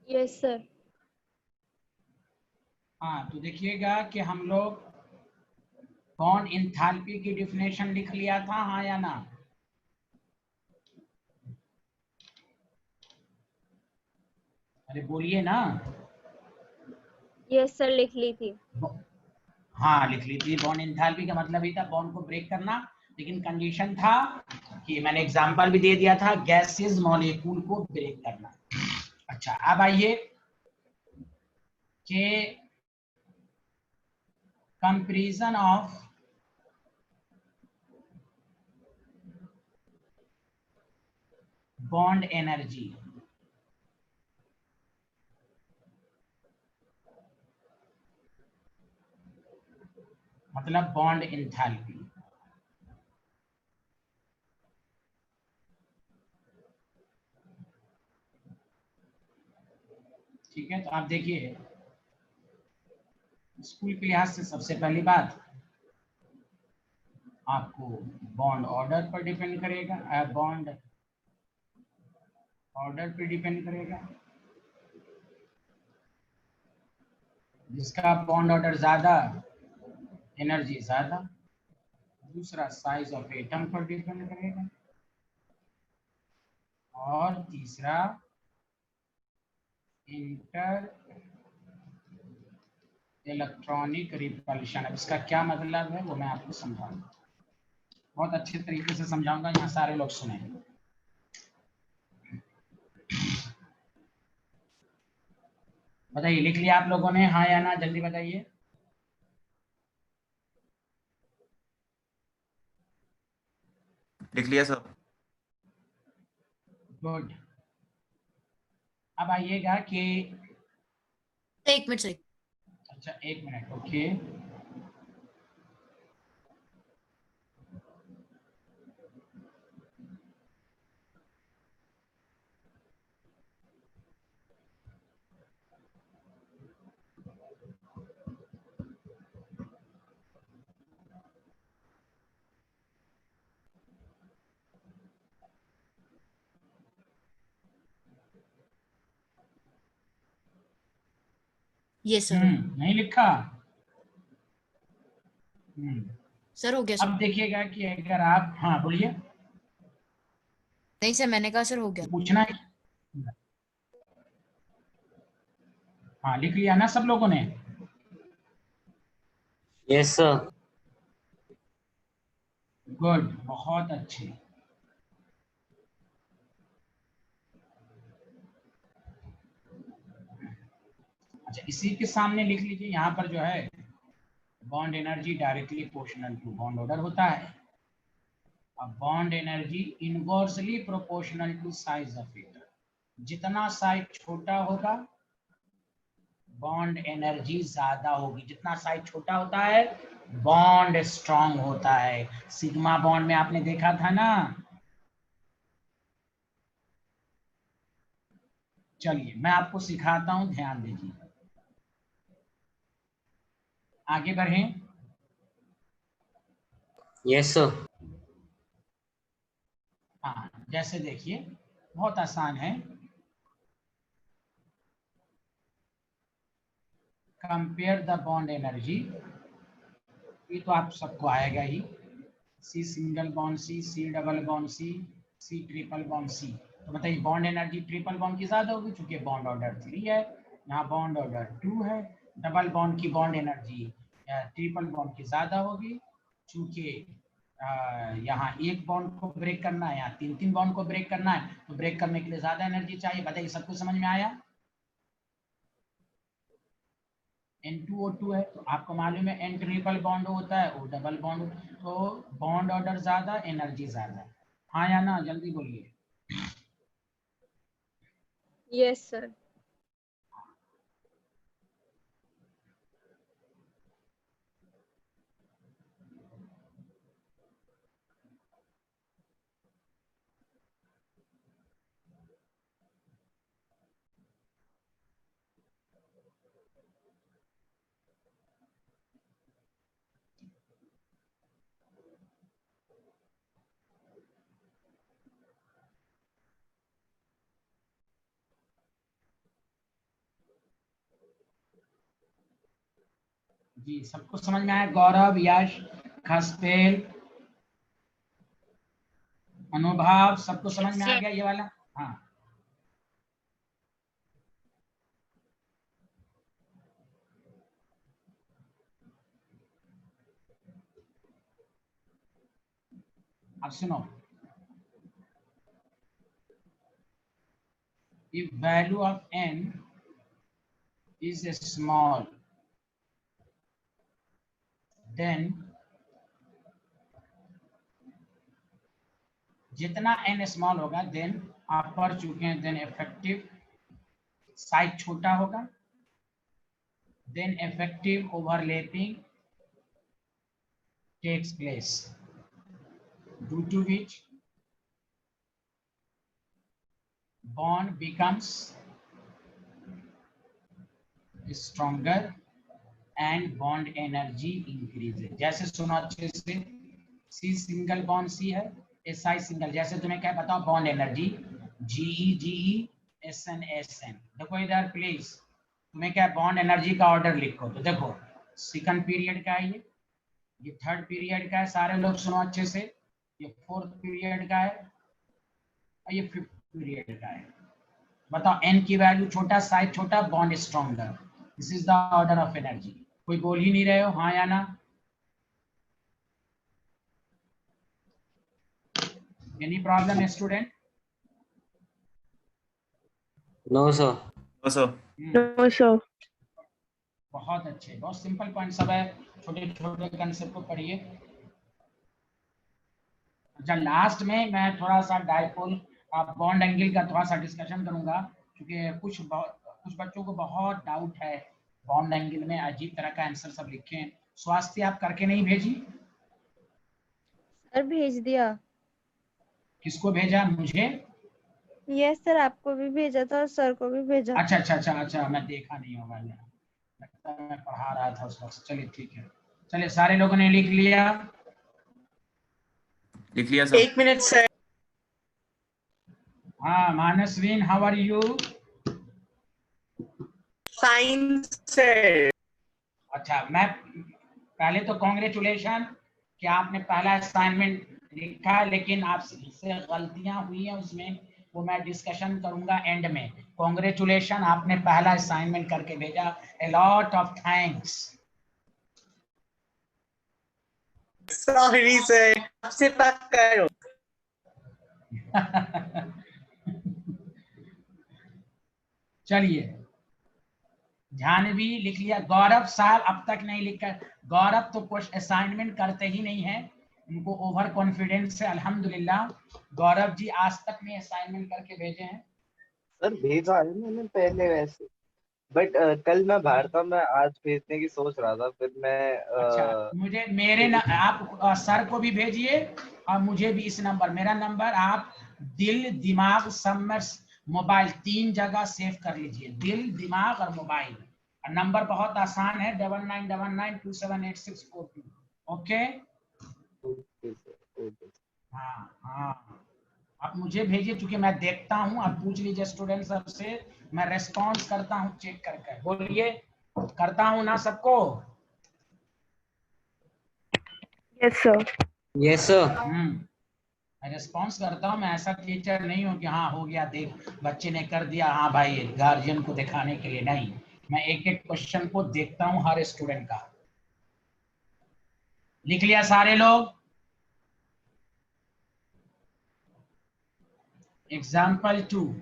Yes sir. हाँ, तो देखिएगा कि हम लोग बॉन्ड एंथैल्पी की डिफिनेशन लिख लिया था, हाँ या ना? अरे बोलिए ना। यस सर, लिख ली थी। हाँ लिख ली थी। बॉन्ड एंथैल्पी का मतलब ही था बॉन्ड को ब्रेक करना, लेकिन कंडीशन था कि मैंने एग्जांपल भी दे दिया था, गैसेस मॉलिक्यूल को ब्रेक करना। अच्छा, अब आइए कि कंपैरिजन ऑफ बॉन्ड एनर्जी। मतलब बॉन्ड एंथैल्पी। ठीक है, तो आप देखिए स्कूल के लिहाज से सबसे पहली बात आपको बॉन्ड ऑर्डर पर डिपेंड करेगा, बॉन्ड ऑर्डर पर डिपेंड करेगा। जिसका बॉन्ड ऑर्डर ज्यादा, एनर्जी ज्यादा। दूसरा साइज ऑफ एटम पर डिपेंड करेगा। और तीसरा इंटर इलेक्ट्रॉनिक रिपल्शन। अब इसका क्या मतलब है वो मैं आपको समझाऊंगा, बहुत अच्छे तरीके से समझाऊंगा, यहाँ सारे लोग सुने। बताइए, लिख लिया आप लोगों ने, हाँ या ना? जल्दी बताइए। लिख लिया सर। गुड। अब आइएगा कि एक मिनट सर। अच्छा, एक मिनट, ओके। ये सर नहीं लिखा? सर हो गया सर। अब देखिएगा कि अगर आप, हाँ बोलिए। नहीं सर, मैंने कहा सर हो गया। पूछना है। हाँ लिख लिया ना सब लोगों ने? Yes sir. गुड, बहुत अच्छे। अच्छा, इसी के सामने लिख लीजिए, यहाँ पर जो है bond energy directly proportional to bond order होता है। अब bond energy inversely proportional to size of atom. जितना साइज छोटा होगा बॉन्ड एनर्जी ज्यादा होगी। जितना साइज छोटा होता है बॉन्ड स्ट्रांग होता है। सिग्मा बॉन्ड में आपने देखा था ना। चलिए मैं आपको सिखाता हूं, ध्यान दीजिए। आगे बढ़ें। Yes sir. हाँ, जैसे देखिए बहुत आसान है। कंपेयर द बॉन्ड एनर्जी, ये तो आप सबको आएगा ही। C single bond C, C double bond C, C triple bond C. तो बताइए बॉन्ड एनर्जी ट्रिपल बॉन्ड की ज्यादा होगी क्योंकि बॉन्ड ऑर्डर 3 है, यहाँ बॉन्ड ऑर्डर 2 है। डबल बॉन्ड की बॉन्ड एनर्जी ट्रिपल बॉन्ड की ज्यादा होगी चूंकि यहाँ एक बॉन्ड को ब्रेक करना है, यहाँ 3 बॉन्ड को ब्रेक करना है, तो ब्रेक करने के लिए ज्यादा एनर्जी चाहिए। बताइए सब कुछ समझ में आया? N2O2 है तो आपको मालूम है N ट्रिपल बॉन्ड होता है, O डबल बॉन्ड, तो बॉन्ड ऑर्डर ज्यादा, एनर्जी ज्यादा। हाँ या ना? जल्दी बोलिए। Yes sir. जी सबको समझ में आया? गौरव, यश, खसपेल, अनुभव, सबको समझ में आ गया ये वाला? हाँ अब सुनो, if value of n is small, then जितना n स्मॉल होगा देन आप पढ़ चुके हैं, देन इफेक्टिव साइज छोटा होगा, then effective overlapping takes place, due to which bond becomes stronger and bond energy increases। जैसे सुनो अच्छे से, C सिंगल बॉन्ड C है, SI सिंगल, जैसे तुम्हें क्या बताओ bond energy GE SN SN। देखो इधर प्लीज, तुम्हें क्या बॉन्ड एनर्जी का ऑर्डर लिखो, तो देखो सेकंड पीरियड का है, ये थर्ड पीरियड का है, सारे लोग सुनो अच्छे से, ये फोर्थ पीरियड का है और ये फिफ्थ पीरियड का है। बताओ n की वैल्यू छोटा, साइज छोटा, bond stronger. This is the order of energy. कोई बोल ही नहीं रहे हो हाँ या ना? Any problem student? No sir. No sir. No sir. बहुत अच्छे, बहुत सिंपल पॉइंट सब है, छोटे छोटे कंसेप्ट को पढ़िए। अच्छा लास्ट में मैं थोड़ा सा डायपोल बॉन्ड एंगल का थोड़ा सा डिस्कशन करूंगा, क्योंकि कुछ बच्चों को बहुत डाउट है बॉन्ड एंगल में, अजीब तरह का आंसर सब लिखे हैं। स्वास्थ्य आप करके नहीं भेजी? सर भेज दिया। किसको भेजा? मुझे? यस सर, आपको भी भेजा था और सर को भी भेजा। अच्छा अच्छा अच्छा अच्छा, मैं देखा नहीं होगा, लगता है मैं पढ़ा रहा था उस वक्त। चलिए ठीक है, चलिए सारे लोगों ने लिख लिया? लिख लिया सर। 1 minute sir. हाँ Manasveen, how are you? Fine sir. अच्छा, मैं पहले तो कॉन्ग्रेचुलेशन कि आपने पहला असाइनमेंट लिखा, लेकिन आपसे गलतियां हुई हैं उसमें, वो मैं डिस्कशन करूंगा एंड में। कॉन्ग्रेचुलेशन, आपने पहला असाइनमेंट करके भेजा, a lot of thanks. Sorry sir, आपसे बात करो। चलिए, जानवी लिख लिया, गौरव साहब अब तक नहीं लिखा। गौरव तो कुछ असाइनमेंट करते ही नहीं है, उनको ओवर कॉन्फिडेंस है। अल्हम्दुलिल्लाह गौरव जी आज तक नहीं असाइनमेंट करके भेजे हैं। सर भेजा है मैंने पहले वैसे, बट कल मैं बाहर था, मैं आज भेजने की सोच रहा था, फिर मैं अच्छा, मुझे मेरे आप सर को भी भेजिए और मुझे भी इस नंबर, मेरा नंबर आप दिल दिमाग सब मोबाइल 3 जगह सेव कर लीजिए, दिल दिमाग और मोबाइल। नंबर बहुत आसान है, 9999278642। Okay okay sir, okay. हाँ हाँ, आप मुझे भेजिए, क्योंकि मैं देखता हूँ। आप पूछ लीजिए स्टूडेंट सब से, मैं रेस्पॉन्स करता हूँ चेक करके। बोलिए, करता हूँ ना सबको? Yes sir. Yes sir. मैं रिस्पॉन्स करता हूँ, मैं ऐसा टीचर नहीं हूँ कि हाँ हो गया, देख बच्चे ने कर दिया, हाँ भाई गार्जियन को दिखाने के लिए नहीं। मैं एक एक क्वेश्चन को देखता हूँ हर स्टूडेंट का। लिख लिया सारे लोग? एग्जाम्पल 2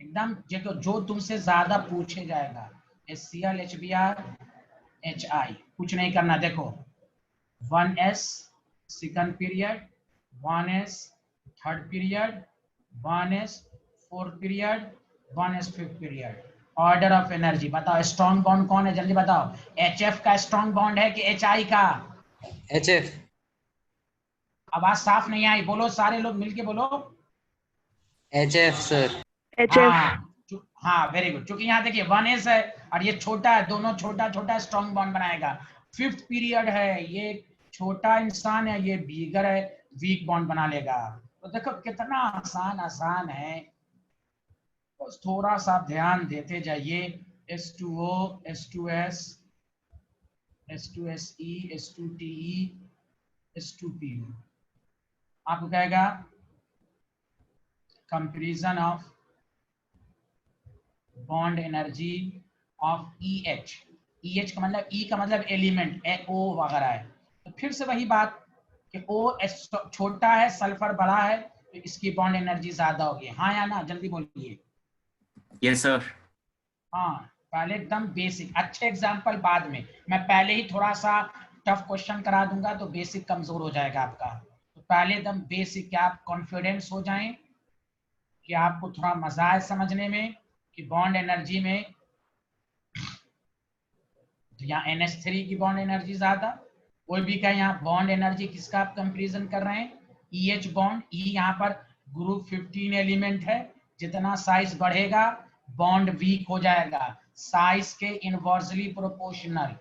एकदम जो तुमसे ज्यादा पूछे जाएगा, SCL HBr HI, कुछ नहीं करना। देखो 1s second period, 1s third period, 1s fourth period, 1s fifth period. Order of energy बताओ, स्ट्रॉन्ग बॉन्ड कौन है? जल्दी बताओ। HF का स्ट्रॉन्ग बॉन्ड है कि HI का? HF। आवाज साफ नहीं आई, बोलो सारे लोग मिलके बोलो। HF sir. हाँ वेरी गुड, क्योंकि यहाँ देखिए 1s है और ये छोटा है, दोनों छोटा छोटा स्ट्रॉन्ग बॉन्ड बनाएगा। फिफ्थ पीरियड है, ये छोटा इंसान है, ये बिगर है, वीक बॉन्ड बना लेगा। तो देखो कितना आसान आसान है, बस थोड़ा सा ध्यान देते जाइए। H2O, H2S, H2SE H2TE H2PO। आपको कहेगा comparison of bond energy of EH। EH का मतलब E का मतलब एलिमेंट O वगैरह है, तो फिर से वही बात कि OH छोटा है, सल्फर बड़ा है, तो इसकी बॉन्ड एनर्जी ज्यादा होगी। हाँ या ना, जल्दी बोलिए। Yes sir. हाँ, पहले एकदम बेसिक, अच्छे एग्जाम्पल बाद में। मैं पहले ही थोड़ा सा टफ क्वेश्चन करा दूंगा तो बेसिक कमजोर हो जाएगा आपका। तो पहले एकदम बेसिक, क्या आप कॉन्फिडेंस हो जाएं कि आपको थोड़ा मजा है समझने में कि बॉन्ड एनर्जी में, तो यहाँ NH3 की बॉन्ड एनर्जी ज्यादा। कोई भी कहे यहाँ बॉन्ड एनर्जी किसका आप कंपैरिजन कर रहे हैं, EH बॉन्ड। E यहाँ पर ग्रुप 15 एलिमेंट है, जितना साइज बढ़ेगा बॉन्ड वीक हो जाएगा, साइज के इनवर्सली प्रोपोर्शनल।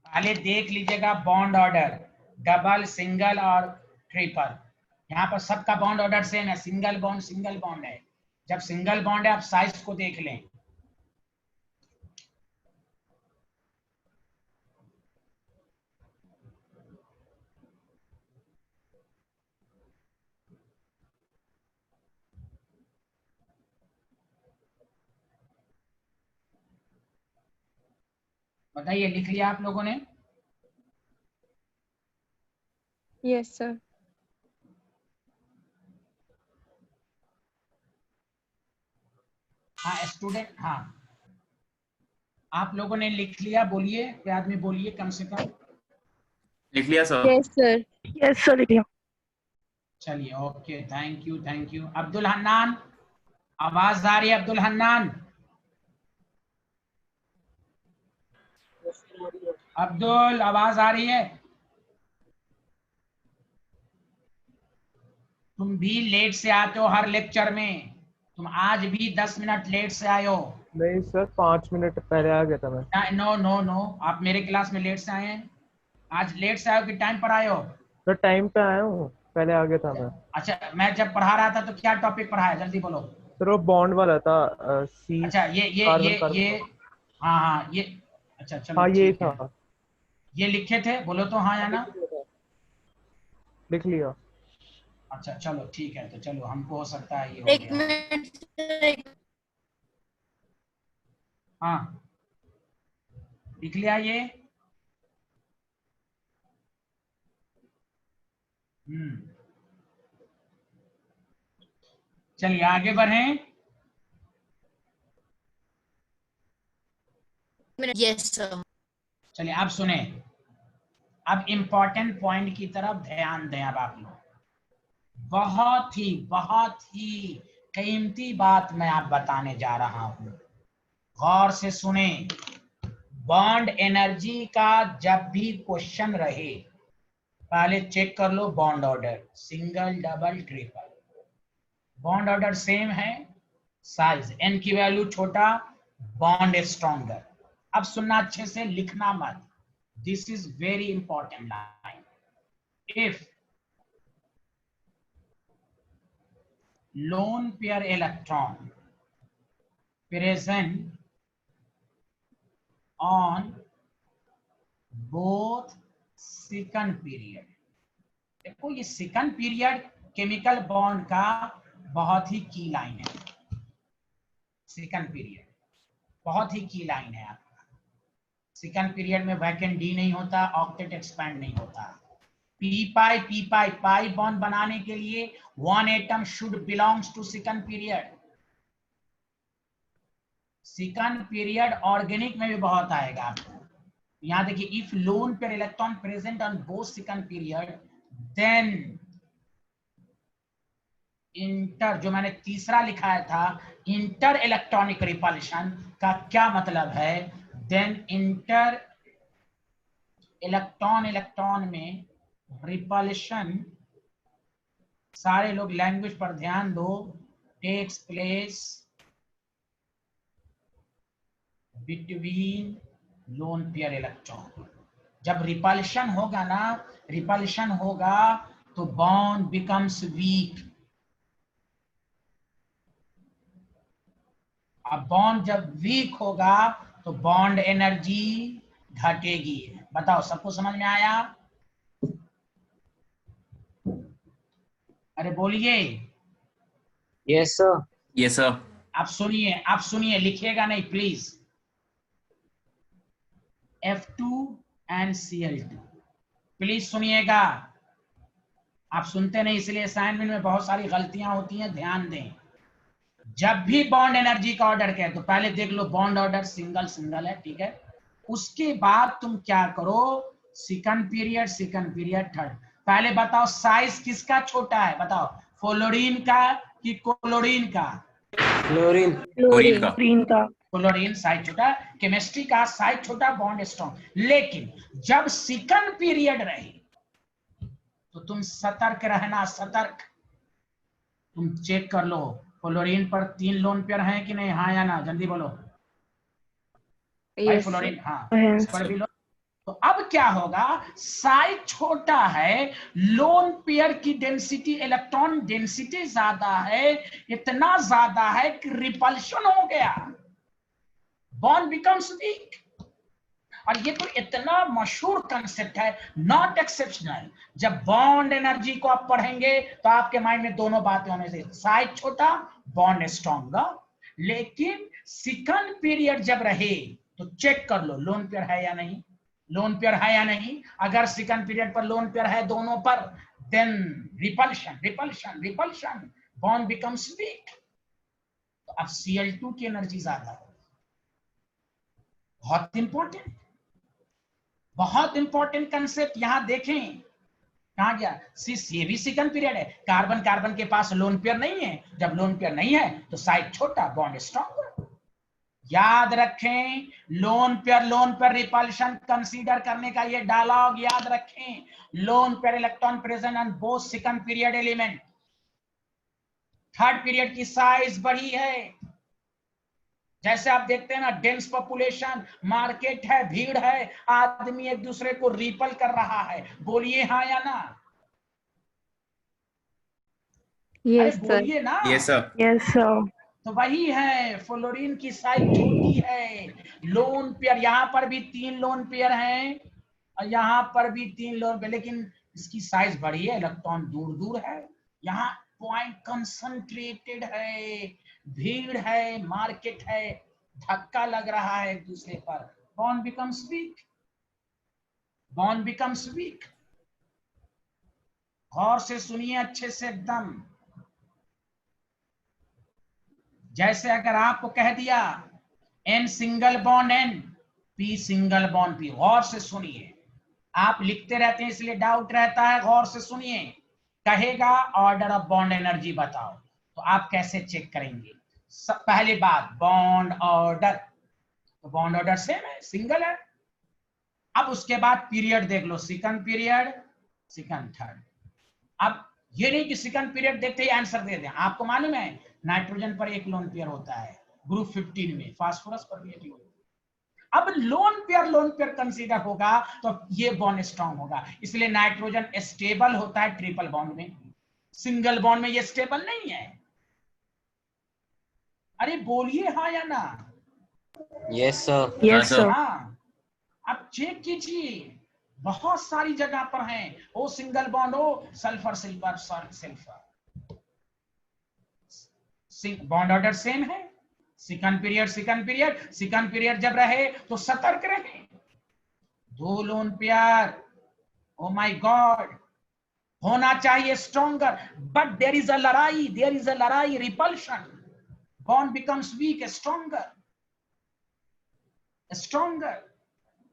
पहले देख लीजिएगा बॉन्ड ऑर्डर, डबल, सिंगल और ट्रिपल। यहाँ पर सबका बॉन्ड ऑर्डर सेम है, सिंगल बॉन्ड है। जब सिंगल बॉन्ड है आप साइज को देख लें। बताइए, लिख लिया आप लोगों ने? Yes sir. हाँ स्टूडेंट, हाँ आप लोगों ने लिख लिया? बोलिए, कोई आदमी बोलिए कम से कम। लिख लिया sir. Yes sir. Yes sir, लिख लिया। चलिए, okay, thank you. Abdul Hannan, आवाज आ रही है? अब्दुल हन्नान, अब्दुल आवाज आ रही है? तुम भी लेट से आते हो हर लेक्चर में, तुम आज भी 10 मिनट लेट से आए हो। नहीं सर, 5 मिनट पहले आ गया था मैं। नो, आप मेरे क्लास में लेट से आए हैं। आज लेट से आए हो कि टाइम पर आए हो? सर टाइम पे आया हूँ, पहले आ गया था मैं। अच्छा, मैं जब पढ़ा रहा था तो क्या टॉपिक पढ़ाया, जल्दी बोलो। सर वो बॉन्ड वाला था, सी अच्छा, ये हाँ, ये अच्छा, चलो हाँ ये ठीक है। था। ये लिखे थे, बोलो तो हाँ या ना। लिख लिया। अच्छा चलो ठीक है, तो चलो, हमको हो सकता है ये हो एक गया। मिनट। हाँ, लिख लिया ये? चलिए आगे बढ़ें। Yes sir. चलिए अब सुने, अब इंपॉर्टेंट पॉइंट की तरफ ध्यान दें। अब आप लोग, बहुत ही कीमती बात मैं आप बताने जा रहा हूं, गौर से सुने। बॉन्ड एनर्जी का जब भी क्वेश्चन रहे, पहले चेक कर लो bond order, single, double, triple. Bond order same है, साइज n की वैल्यू छोटा, बॉन्ड स्ट्रॉन्गर। अब सुनना अच्छे से, लिखना मत, this is very important line. If lone pair electron present on both second period। देखो, ये सेकंड पीरियड केमिकल बॉन्ड का बहुत ही की लाइन है। सेकंड पीरियड बहुत ही की लाइन है आपका। सेकंड पीरियड में वैकेंट डी नहीं होता, ऑक्टेट एक्सपैंड नहीं होता। पाई बॉन्ड बनाने के लिए one atom should belongs to second period. Second period organic में भी बहुत आएगा आपको। यहां देखिए, if lone pair electron present on both second period, then inter, जो मैंने तीसरा लिखा था, इंटर इलेक्ट्रॉनिक रिपल्शन का क्या मतलब है? देन इंटर इलेक्ट्रॉन में रिपल्शन, सारे लोग लैंग्वेज पर ध्यान दो, takes place between lone pair electron. जब रिपल्शन होगा ना, रिपल्शन होगा तो बॉन्ड बिकम्स वीक। अब बॉन्ड जब वीक होगा तो बॉन्ड एनर्जी घटेगी। बताओ, सबको समझ में आया? अरे बोलिए। Yes, sir. Yes, sir. आप सुनिए, लिखिएगा नहीं please. F2 and Cl2, please सुनिएगा। आप सुनते नहीं, इसलिए असाइनमेंट में बहुत सारी गलतियां होती हैं, ध्यान दें। जब भी बॉन्ड एनर्जी का ऑर्डर कहे तो पहले देख लो बॉन्ड ऑर्डर सिंगल सिंगल है, ठीक है। उसके बाद तुम क्या करो, सेकंड पीरियड थर्ड। पहले बताओ साइज किसका छोटा है, बताओ, फ्लोरीन का कि क्लोरीन का? Chlorine. Chlorine का। Green का. क्लोरीन साइज छोटा, केमिस्ट्री का साइज छोटा, बॉन्ड स्ट्रॉन्ग। लेकिन जब सेकंड पीरियड रहे तो तुम सतर्क रहना, सतर्क। तुम चेक कर लो फ्लोरीन पर 3 लोन पेयर हैं कि नहीं, हाँ या ना, जल्दी बोलो। भाई फ्लोरीन, हाँ, इस पर भी लो। तो अब क्या होगा, साइज छोटा है, लोन पेयर की डेंसिटी, इलेक्ट्रॉन डेंसिटी ज्यादा है, इतना ज्यादा है कि रिपल्शन हो गया, बॉन्ड बिकम्स वीक। और ये तो इतना मशहूर कंसेप्ट है, नॉट एक्सेप्शनल। जब बॉन्ड एनर्जी को आप पढ़ेंगे तो आपके माइंड में दोनों बातें होने से, साइज छोटा, बॉन्ड स्ट्रॉन्ग। लेकिन सेकंड पीरियड जब रहे तो चेक कर लो लोन पेयर है या नहीं, लोन पेयर है या नहीं। अगर सेकंड पीरियड पर लोन पेयर है दोनों पर, then repulsion, bond becomes weak. तो अब Cl2 की एनर्जी ज्यादा है। बहुत इंपॉर्टेंट कंसेप्ट। यहां देखें, कहां गया, ये भी सेकंड पीरियड है। कार्बन के पास लोन पेयर नहीं है, जब लोन पेयर नहीं है तो साइज छोटा, बॉन्ड स्ट्रॉन्ग। याद रखें, लोन पेयर रिपल्शन कंसीडर करने का ये डायलॉग याद रखें। Loan pair electron present on both second period element. Third period की साइज बड़ी है। जैसे आप देखते हैं ना, डेंस पॉपुलेशन, मार्केट है, भीड़ है, आदमी एक दूसरे को रिपल कर रहा है। बोलिए हाँ या ना? यस अरे सर। बोलिए ना। Yes, sir. Yes, sir. तो वही है, फ्लोरीन की साइज छोटी है, लोन पेयर, यहां पर भी 3 लोन पेयर हैं और यहां पर भी 3 लोन पेयर, लेकिन इसकी साइज बड़ी है, इलेक्ट्रॉन दूर दूर है। यहाँ पॉइंट कंसंट्रेटेड है, भीड़ है, मार्केट है, धक्का लग रहा है एक दूसरे पर, बॉन्ड बिकम्स वीक। गौर से सुनिए अच्छे से एकदम। जैसे अगर आपको कह दिया N single bond N, P single bond P, गौर से सुनिए। आप लिखते रहते हैं इसलिए डाउट रहता है, गौर से सुनिए। कहेगा ऑर्डर ऑफ बॉन्ड एनर्जी बताओ, तो आप कैसे चेक करेंगे? पहली बात, बॉन्ड ऑर्डर, तो बॉन्ड ऑर्डर सेम है, सिंगल है। अब उसके बाद पीरियड देख लो, सेकंड पीरियड, सेकंड थर्ड। अब ये नहीं कि सेकंड पीरियड देखते ही आंसर दे दें। आपको मालूम है नाइट्रोजन पर 1 लोन पेयर होता है, ग्रुप 15 में, फास्फोरस पर भी 1 लोन। अब लोन पेयर कंसीडर होगा तो ये बॉन्ड स्ट्रॉन्ग होगा, इसलिए नाइट्रोजन स्टेबल होता है ट्रिपल बॉन्ड में, सिंगल बॉन्ड में ये स्टेबल नहीं है। अरे बोलिए हाँ या ना? Yes, sir. Yes, sir. sir. हाँ, अब चेक कीजिए, बहुत सारी जगह पर हैं, ओ सिंगल बॉन्ड हो, sulphur silver sulphur, bond order same है। सेकंड पीरियड जब रहे तो सतर्क रहे। 2 lone pair, oh my god, होना चाहिए stronger, but there is a लड़ाई, repulsion, bond becomes weak, stronger.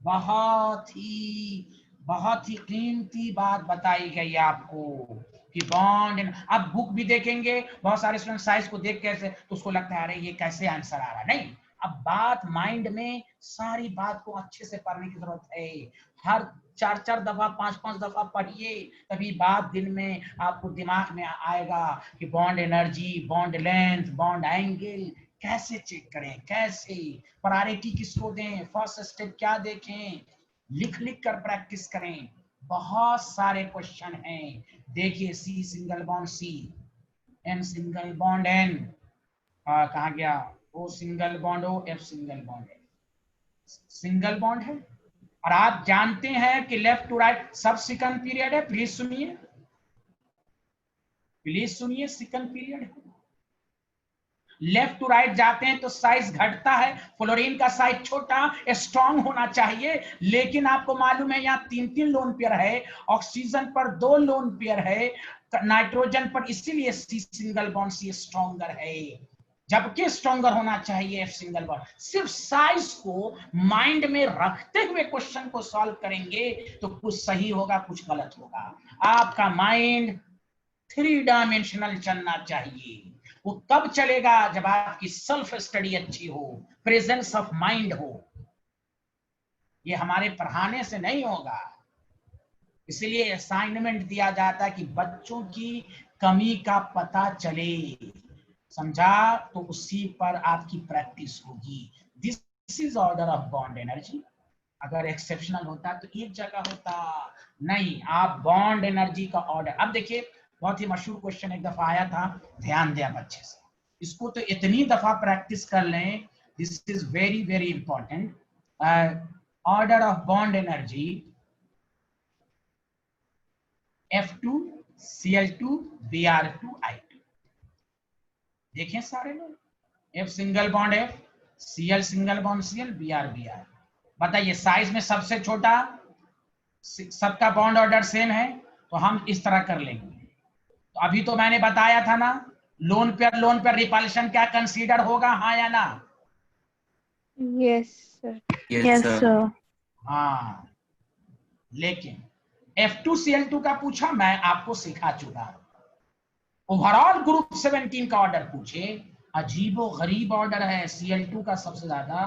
बहुत ही कीमती बात बताई गई आपको कि बॉन्ड। अब बुक भी देखेंगे, बहुत सारे स्टूडेंट साइज को देख कैसे तो उसको लगता है अरे ये कैसे आंसर आ रहा है। नहीं, अब बात माइंड में, सारी बात को अच्छे से पढ़ने की जरूरत है। हर 4-4 दफा 5-5 दफा पढ़िए, तभी बात दिन में आपको दिमाग में आएगा कि bond energy, bond length, bond angle कैसे चेक करें, कैसे प्रायोरिटी किसको दें, फर्स्ट स्टेप क्या देखें, लिख लिख कर प्रैक्टिस करें, बहुत सारे क्वेश्चन हैं। देखिए C single bond C, N single bond N, कहाँ गया, O single bond O, F single bond F, single bond है। और आप जानते हैं कि लेफ्ट टू राइट सब सेकंड पीरियड है। प्लीज सुनिए, प्लीज सुनिए, सेकंड पीरियड है। लेफ्ट टू राइट जाते हैं तो साइज घटता है। फ्लोरीन का साइज छोटा स्ट्रांग होना चाहिए, लेकिन आपको मालूम है यहाँ 3-3 लोन पेयर है, ऑक्सीजन पर 2 लोन पेयर है, नाइट्रोजन पर, इसीलिए C single bond C stronger है, जबकि स्ट्रॉन्गर होना चाहिए एफ सिंगल बॉन्ड। सिर्फ साइज को माइंड में रखते हुए क्वेश्चन को सॉल्व करेंगे तो कुछ सही होगा, कुछ गलत होगा। आपका माइंड 3 डायमेंशनल चलना चाहिए। वो कब चलेगा, जब आपकी सेल्फ स्टडी अच्छी हो, प्रेजेंस ऑफ माइंड हो। ये हमारे पढ़ाने से नहीं होगा, इसलिए असाइनमेंट दिया जाता है कि बच्चों की कमी का पता चले, समझा, तो उसी पर आपकी प्रैक्टिस होगी। This is order of bond energy. अगर एक्सेप्शनल होता तो एक जगह होता, नहीं, आप बॉन्ड एनर्जी का ऑर्डर। अब देखिए बहुत ही मशहूर क्वेश्चन एक दफा आया था, ध्यान दें आप अच्छे से, इसको तो इतनी दफा प्रैक्टिस कर लें, this is very very important. Order of bond energy F2 Cl2 Br2 I2। देखें सारे लोग, F single bond F, Cl single bond Cl, Br Br। बताइए साइज में सबसे छोटा, सबका बॉन्ड ऑर्डर सेम है, तो हम इस तरह कर लेंगे। तो अभी तो मैंने बताया था ना, लोन पेयर रिपल्शन क्या कंसीडर होगा, हाँ या ना? Yes sir. Yes, sir. हाँ, लेकिन F2Cl2 का पूछा, मैं आपको सिखा चुका हूं। ओवरऑल ग्रुप 17 का ऑर्डर पूछे, अजीबो गरीब ऑर्डर है, Cl2 का सबसे ज्यादा,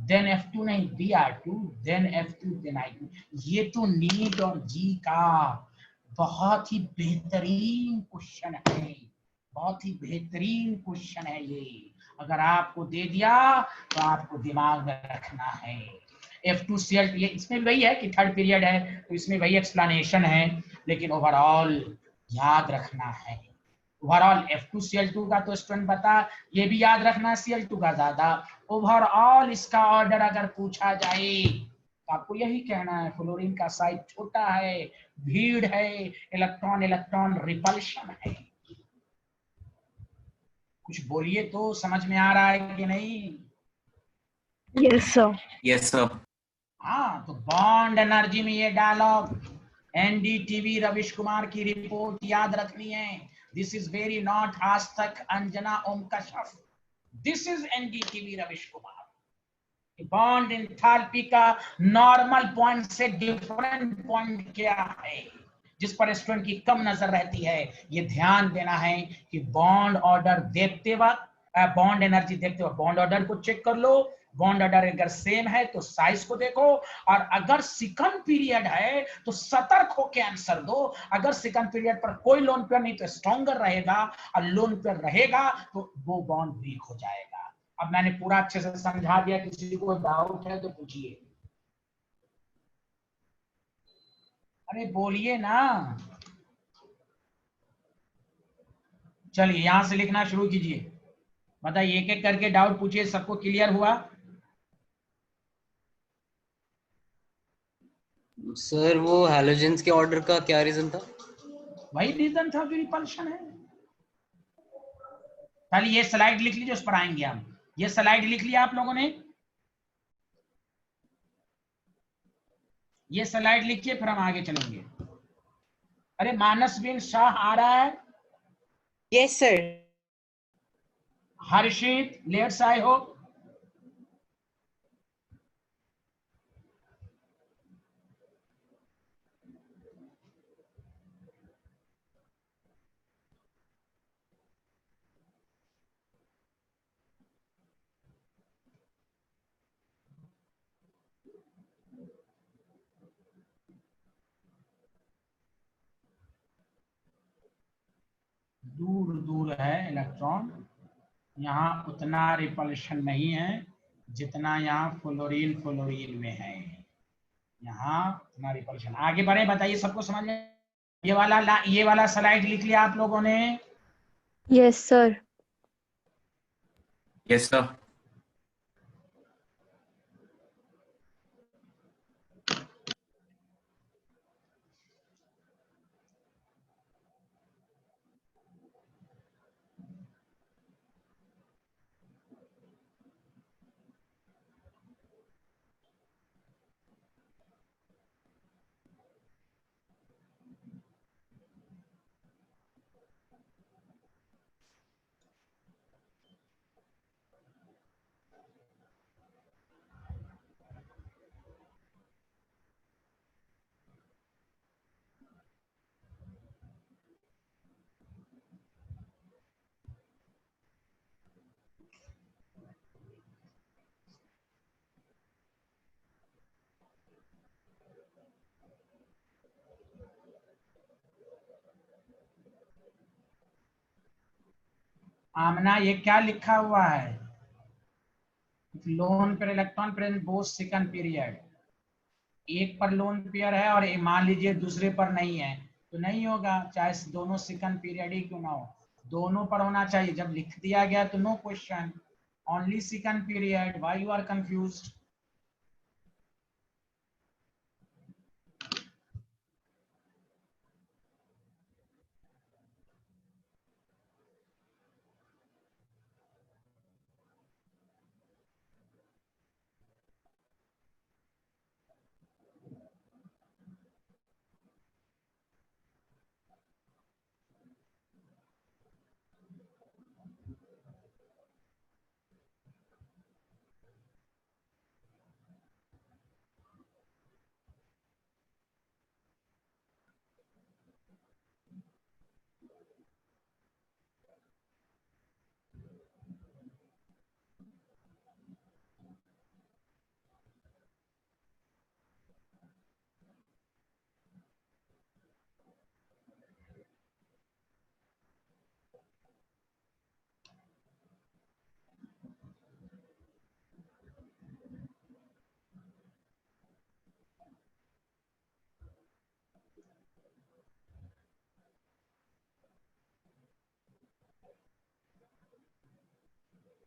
देन F2 नहीं, Br2, then F2, then I2। ये तो नीट और जी का बहुत ही बेहतरीन क्वेश्चन है, बहुत ही बेहतरीन क्वेश्चन है ये। अगर आपको दे दिया तो आपको दिमाग में रखना है। F2Cl2, ये इसमें भी वही है कि थर्ड पीरियड है, तो इसमें वही एक्सप्लेनेशन है, लेकिन ओवरऑल याद रखना है। ओवरऑल F2Cl2 का तो स्टूडेंट बता, ये भी याद रखना Cl2 का ज्यादा। ओवरऑल इसका ऑर्डर अगर पूछा जाए तो आपको यही कहना है, फ्लोरीन का साइज छोटा है, भीड़ है, इलेक्ट्रॉन इलेक्ट्रॉन रिपल्शन है। कुछ बोलिए तो, समझ में आ रहा है कि नहीं? Yes, sir. Yes, sir. हाँ, तो बॉन्ड एनर्जी में ये डायलॉग, एनडीटीवी रविश कुमार की रिपोर्ट याद रखनी है। This is very not Aaj Tak Anjana Om Kashyap, this is NDTV Ravish Kumar. Bond enthalpy का नॉर्मल पॉइंट से डिफरेंट पॉइंट क्या है, जिस पर स्टूडेंट की कम नजर रहती है। ये ध्यान देना है कि बॉन्ड ऑर्डर देखते वक्त, बॉन्ड एनर्जी देखते वक्त बॉन्ड ऑर्डर को चेक कर लो। बॉन्ड ऑर्डर अगर सेम है तो साइज को देखो, और अगर सेकंड पीरियड है तो सतर्क होकर आंसर दो। अगर सेकंड पीरियड पर कोई लोन पेयर नहीं तो स्ट्रॉन्गर रहेगा, और लोन पेयर रहेगा तो वो बॉन्ड वीक हो जाएगा। अब मैंने पूरा अच्छे से समझा दिया, किसी को डाउट है तो पूछिए। अरे बोलिए ना, चलिए यहां से लिखना शुरू कीजिए। बताइए, एक एक करके डाउट पूछिए, सबको क्लियर हुआ? सर वो हैलोजेंस के ऑर्डर का क्या रीजन था? वही रीजन था जो रिपल्शन है। पहले ये स्लाइड लिख लीजिए, उस पर आएंगे हम। ये स्लाइड लिख लिया आप लोगों ने? ये स्लाइड लिखिए, फिर हम आगे चलेंगे। अरे मानस बिन शाह आ रहा है? Yes, sir. Harshit let's, I hope. दूर दूर है इलेक्ट्रॉन, यहाँ उतना रिपल्शन नहीं है जितना यहाँ फ्लोरीन में है। यहाँ इतना रिपल्शन। आगे बढ़े, बताइए सबको समझ में? ये वाला स्लाइड लिख लिया आप लोगों ने? Yes sir. Yes, sir. आमना, ये क्या लिखा हुआ है? Loan pair electron present both second period. एक पर लोन पेयर है और मान लीजिए दूसरे पर नहीं है, तो नहीं होगा, चाहे दोनों सेकंड पीरियड ही क्यों ना हो, दोनों पर होना चाहिए। जब लिख दिया गया तो no question, only second period. Why you are confused?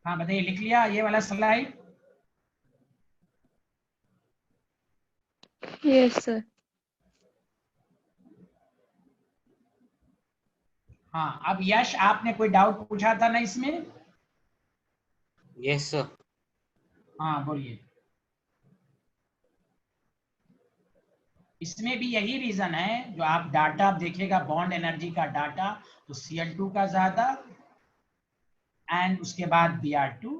हाँ बताइए, लिख लिया ये वाला स्लाइड? Yes sir. हाँ, अब यश आपने कोई डाउट पूछा था ना इसमें? Yes sir. हाँ बोलिए। इसमें भी यही रीजन है, जो आप डाटा देखिएगा बॉन्ड एनर्जी का डाटा, तो Cl2 का ज्यादा एंड उसके बाद Br2।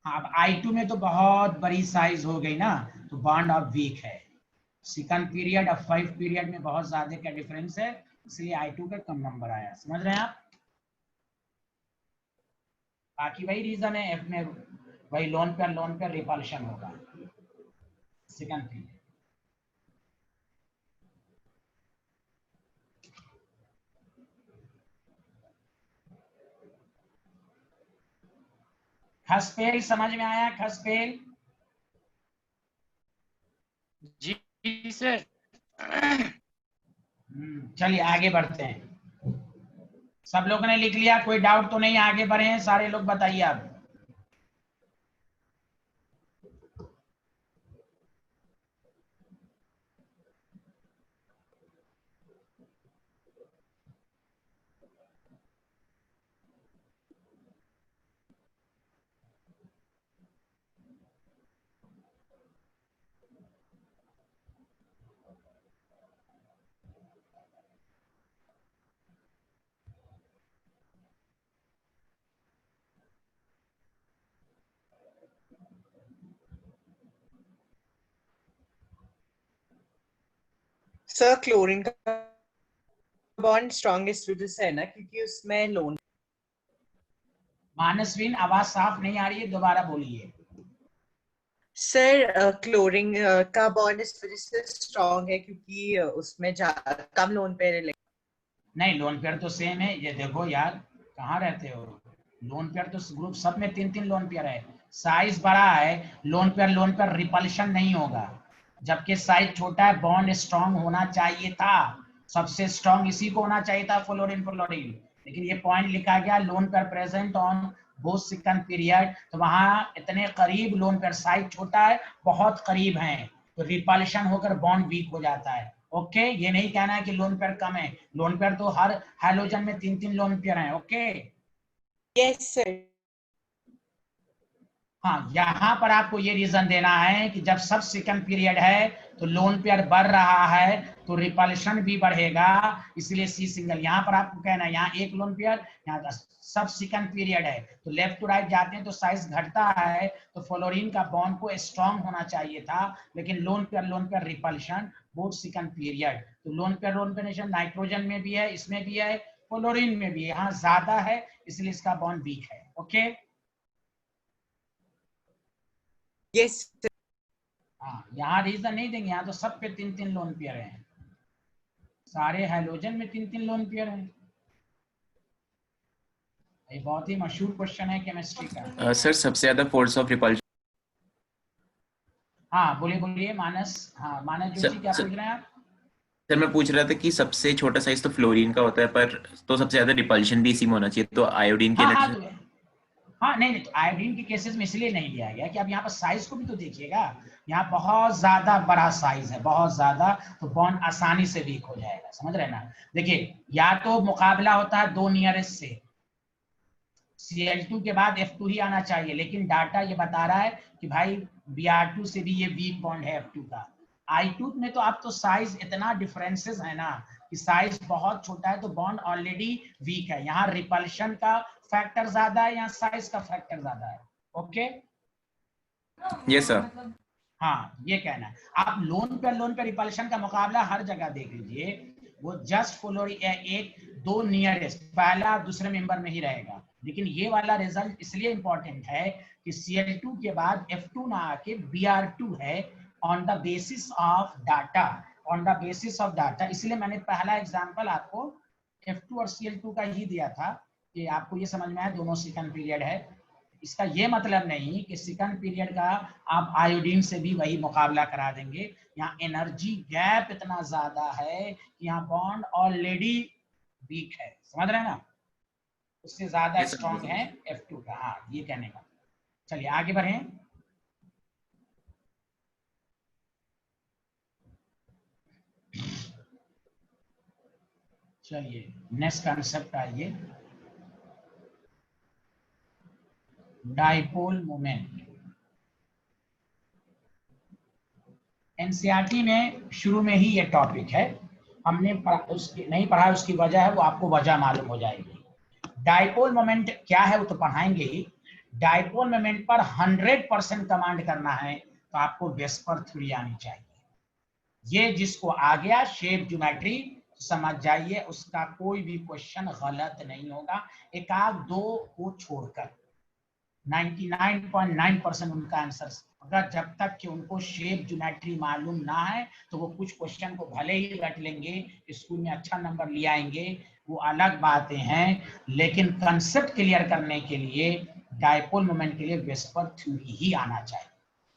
हाँ, अब I2 में तो बहुत बड़ी साइज हो गई ना, तो बॉन्ड अब वीक है। सेकंड पीरियड और 5 पीरियड में बहुत ज्यादा का डिफरेंस है, इसलिए I2 का कम नंबर आया। समझ रहे हैं आप? बाकी वही रीजन है, F में वही लोन पर रिपल्शन होगा सेकंड पीरियड। खसपेल समझ में आया? खसपेल जी सर। चलिए आगे बढ़ते हैं। सब लोगों ने लिख लिया? कोई डाउट तो नहीं? आगे बढ़े हैं सारे लोग, बताइए आप। सर क्लोरीन का बॉन्ड स्ट्रॉन्गेस्ट वजह से है ना, क्योंकि उसमें लोन। मानसविन, आवाज साफ नहीं आ रही है, दोबारा बोलिए। सर क्लोरीन का बॉन्ड इस वजह से स्ट्रॉन्ग है क्योंकि उसमें कम लोन पेयर है। नहीं, लोन पेयर तो सेम है। ये देखो यार, कहाँ रहते हो? लोन पेयर तो ग्रुप सब में 3-3 लोन पेयर है, साइज बड़ा है। लोन पेयर रिपल्शन नहीं होगा, जबकि साइज छोटा है, बॉन्ड स्ट्रांग होना चाहिए था, सबसे स्ट्रांग इसी को होना चाहिए था, फ्लोरीन फ्लोरीन। लेकिन ये पॉइंट लिखा गया lone pair present on both second period, तो वहां इतने करीब लोन पेयर, साइज छोटा है, बहुत करीब हैं, तो रिपल्शन होकर बॉन्ड वीक हो जाता है। ओके, ये नहीं कहना है कि लोन पेयर कम है, लोन पेयर तो हर हाइड्रोजन में 3-3 लोन पेयर हैं। Okay, yes sir. हाँ, यहाँ पर आपको ये रीजन देना है कि जब सब सेकंड पीरियड है तो लोन पेयर बढ़ रहा है तो रिपल्शन भी बढ़ेगा, इसलिए सी सिंगल। यहाँ पर आपको कहना है यहाँ एक लोन पेयर, यहाँ सब सेकंड पीरियड है, तो लेफ्ट टू राइट जाते हैं तो साइज घटता है, तो फ्लोरीन का बॉन्ड को स्ट्रांग होना चाहिए था, लेकिन lone pair repulsion both second period. तो लोन पेयर नाइट्रोजन में भी है, इसमें भी है, फ्लोरीन में भी है, यहाँ ज्यादा है, इसलिए इसका बॉन्ड वीक है। Okay, yes sir. हाँ, यहाँ रीजन नहीं देंगे, यहाँ तो सब पे 3-3 लोन पेयर हैं, सारे हाइड्रोजन में 3-3 लोन पेयर हैं। ये बहुत ही मशहूर क्वेश्चन है केमिस्ट्री का। सर सबसे ज्यादा फोर्स ऑफ रिपल्शन। हाँ, बोलिए बोलिए मानस। हाँ, मानस जोशी, क्या पूछ रहे हैं आप? सर मैं पूछ रहा था कि सबसे छोटा साइज तो फ्लोरीन का होता है, पर तो सबसे ज्यादा रिपल्शन भी इसी में होना चाहिए, तो आयोडीन के हाँ, नहीं, तो आयोडीन के केसेस में इसलिए नहीं लिया गया कि अब यहाँ पर साइज को भी तो देखिएगा, यहाँ बहुत ज्यादा बड़ा साइज है, बहुत ज्यादा, तो बॉन्ड आसानी से वीक हो जाएगा, समझ रहे ना। देखिए, या तो मुकाबला होता है दो नियरेस्ट से, Cl2 के बाद F2 ही आना चाहिए, लेकिन डाटा ये बता रहा है कि भाई Br2 से भी ये वीक बॉन्ड है F2 का। I2 में तो अब तो साइज इतना डिफरेंसेस है ना कि साइज बहुत छोटा है, तो बॉन्ड ऑलरेडी वीक है, यहाँ रिपल्शन का फैक्टर ज्यादा है, यहाँ साइज का फैक्टर ज्यादा है। Okay, yes sir. हाँ, ये कहना है। आप लोन पे रिपल्शन का मुकाबला हर जगह देख लीजिए, वो जस्ट फ्लोरीन एक दो नियरेस्ट पहला दूसरे मेंबर में ही रहेगा, लेकिन ये वाला रिजल्ट इसलिए इंपॉर्टेंट है कि Cl2 के बाद F2 ना आके Br2 है, on the basis of data, इसलिए मैंने पहला एग्जांपल आपको F2 और Cl2 का ही दिया था कि आपको ये समझ में आया दोनों सेकंड पीरियड है। इसका ये मतलब नहीं कि सेकंड पीरियड का आप आयोडीन से भी वही मुकाबला करा देंगे, यहाँ एनर्जी गैप इतना ज्यादा है कि यहाँ बॉन्ड ऑलरेडी वीक है, समझ रहे हैं ना, उससे ज्यादा स्ट्रॉन्ग है F2 का। हाँ, ये कहने का। चलिए आगे बढ़ें। चलिए नेक्स्ट कंसेप्ट आइए, डाइपोल मोमेंट। एनसीईआरटी में शुरू में ही ये टॉपिक है, हमने नहीं पढ़ा, उसकी वजह है, वो आपको वजह मालूम हो जाएगी। डाइपोल मोमेंट क्या है वो तो पढ़ाएंगे ही। डाइपोल मोमेंट पर 100% कमांड करना है तो आपको वेस्पर थ्योरी आनी चाहिए। ये जिसको आ गया शेप ज्योमेट्री समझ जाइए, उसका कोई भी क्वेश्चन गलत नहीं होगा, एक आध दो को छोड़कर 99.9% उनका आंसर। अगर जब तक कि उनको शेप ज्योमेट्री मालूम ना है तो वो कुछ क्वेश्चन को भले ही रट लेंगे, स्कूल में अच्छा नंबर ले आएंगे, वो अलग बातें हैं, लेकिन कंसेप्ट क्लियर करने के लिए डाइपोल मोमेंट के लिए वेस्पर थ्योरी ही आना चाहिए।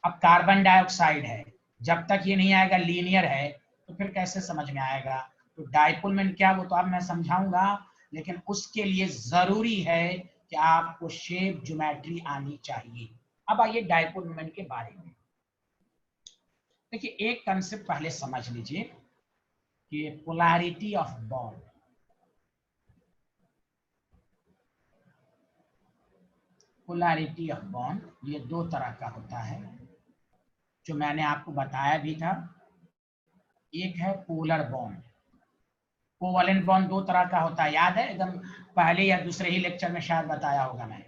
अब कार्बन डाइऑक्साइड है, जब तक ये नहीं आएगा लीनियर है तो फिर कैसे समझ में आएगा। तो डाइपोल मोमेंट क्या, वो तो अब मैं समझाऊंगा, लेकिन उसके लिए जरूरी है कि आपको शेप ज्योमेट्री आनी चाहिए। अब आइए डाइपोल मोमेंट के बारे में। देखिए, एक कंसेप्ट पहले समझ लीजिए कि polarity of bond. Polarity of bond ये दो तरह का होता है, जो मैंने आपको बताया भी था। एक है पोलर बॉन्ड, कोवैलेंट बॉन्ड दो तरह का होता है, याद है, एकदम पहले या दूसरे ही लेक्चर में शायद बताया होगा, मैं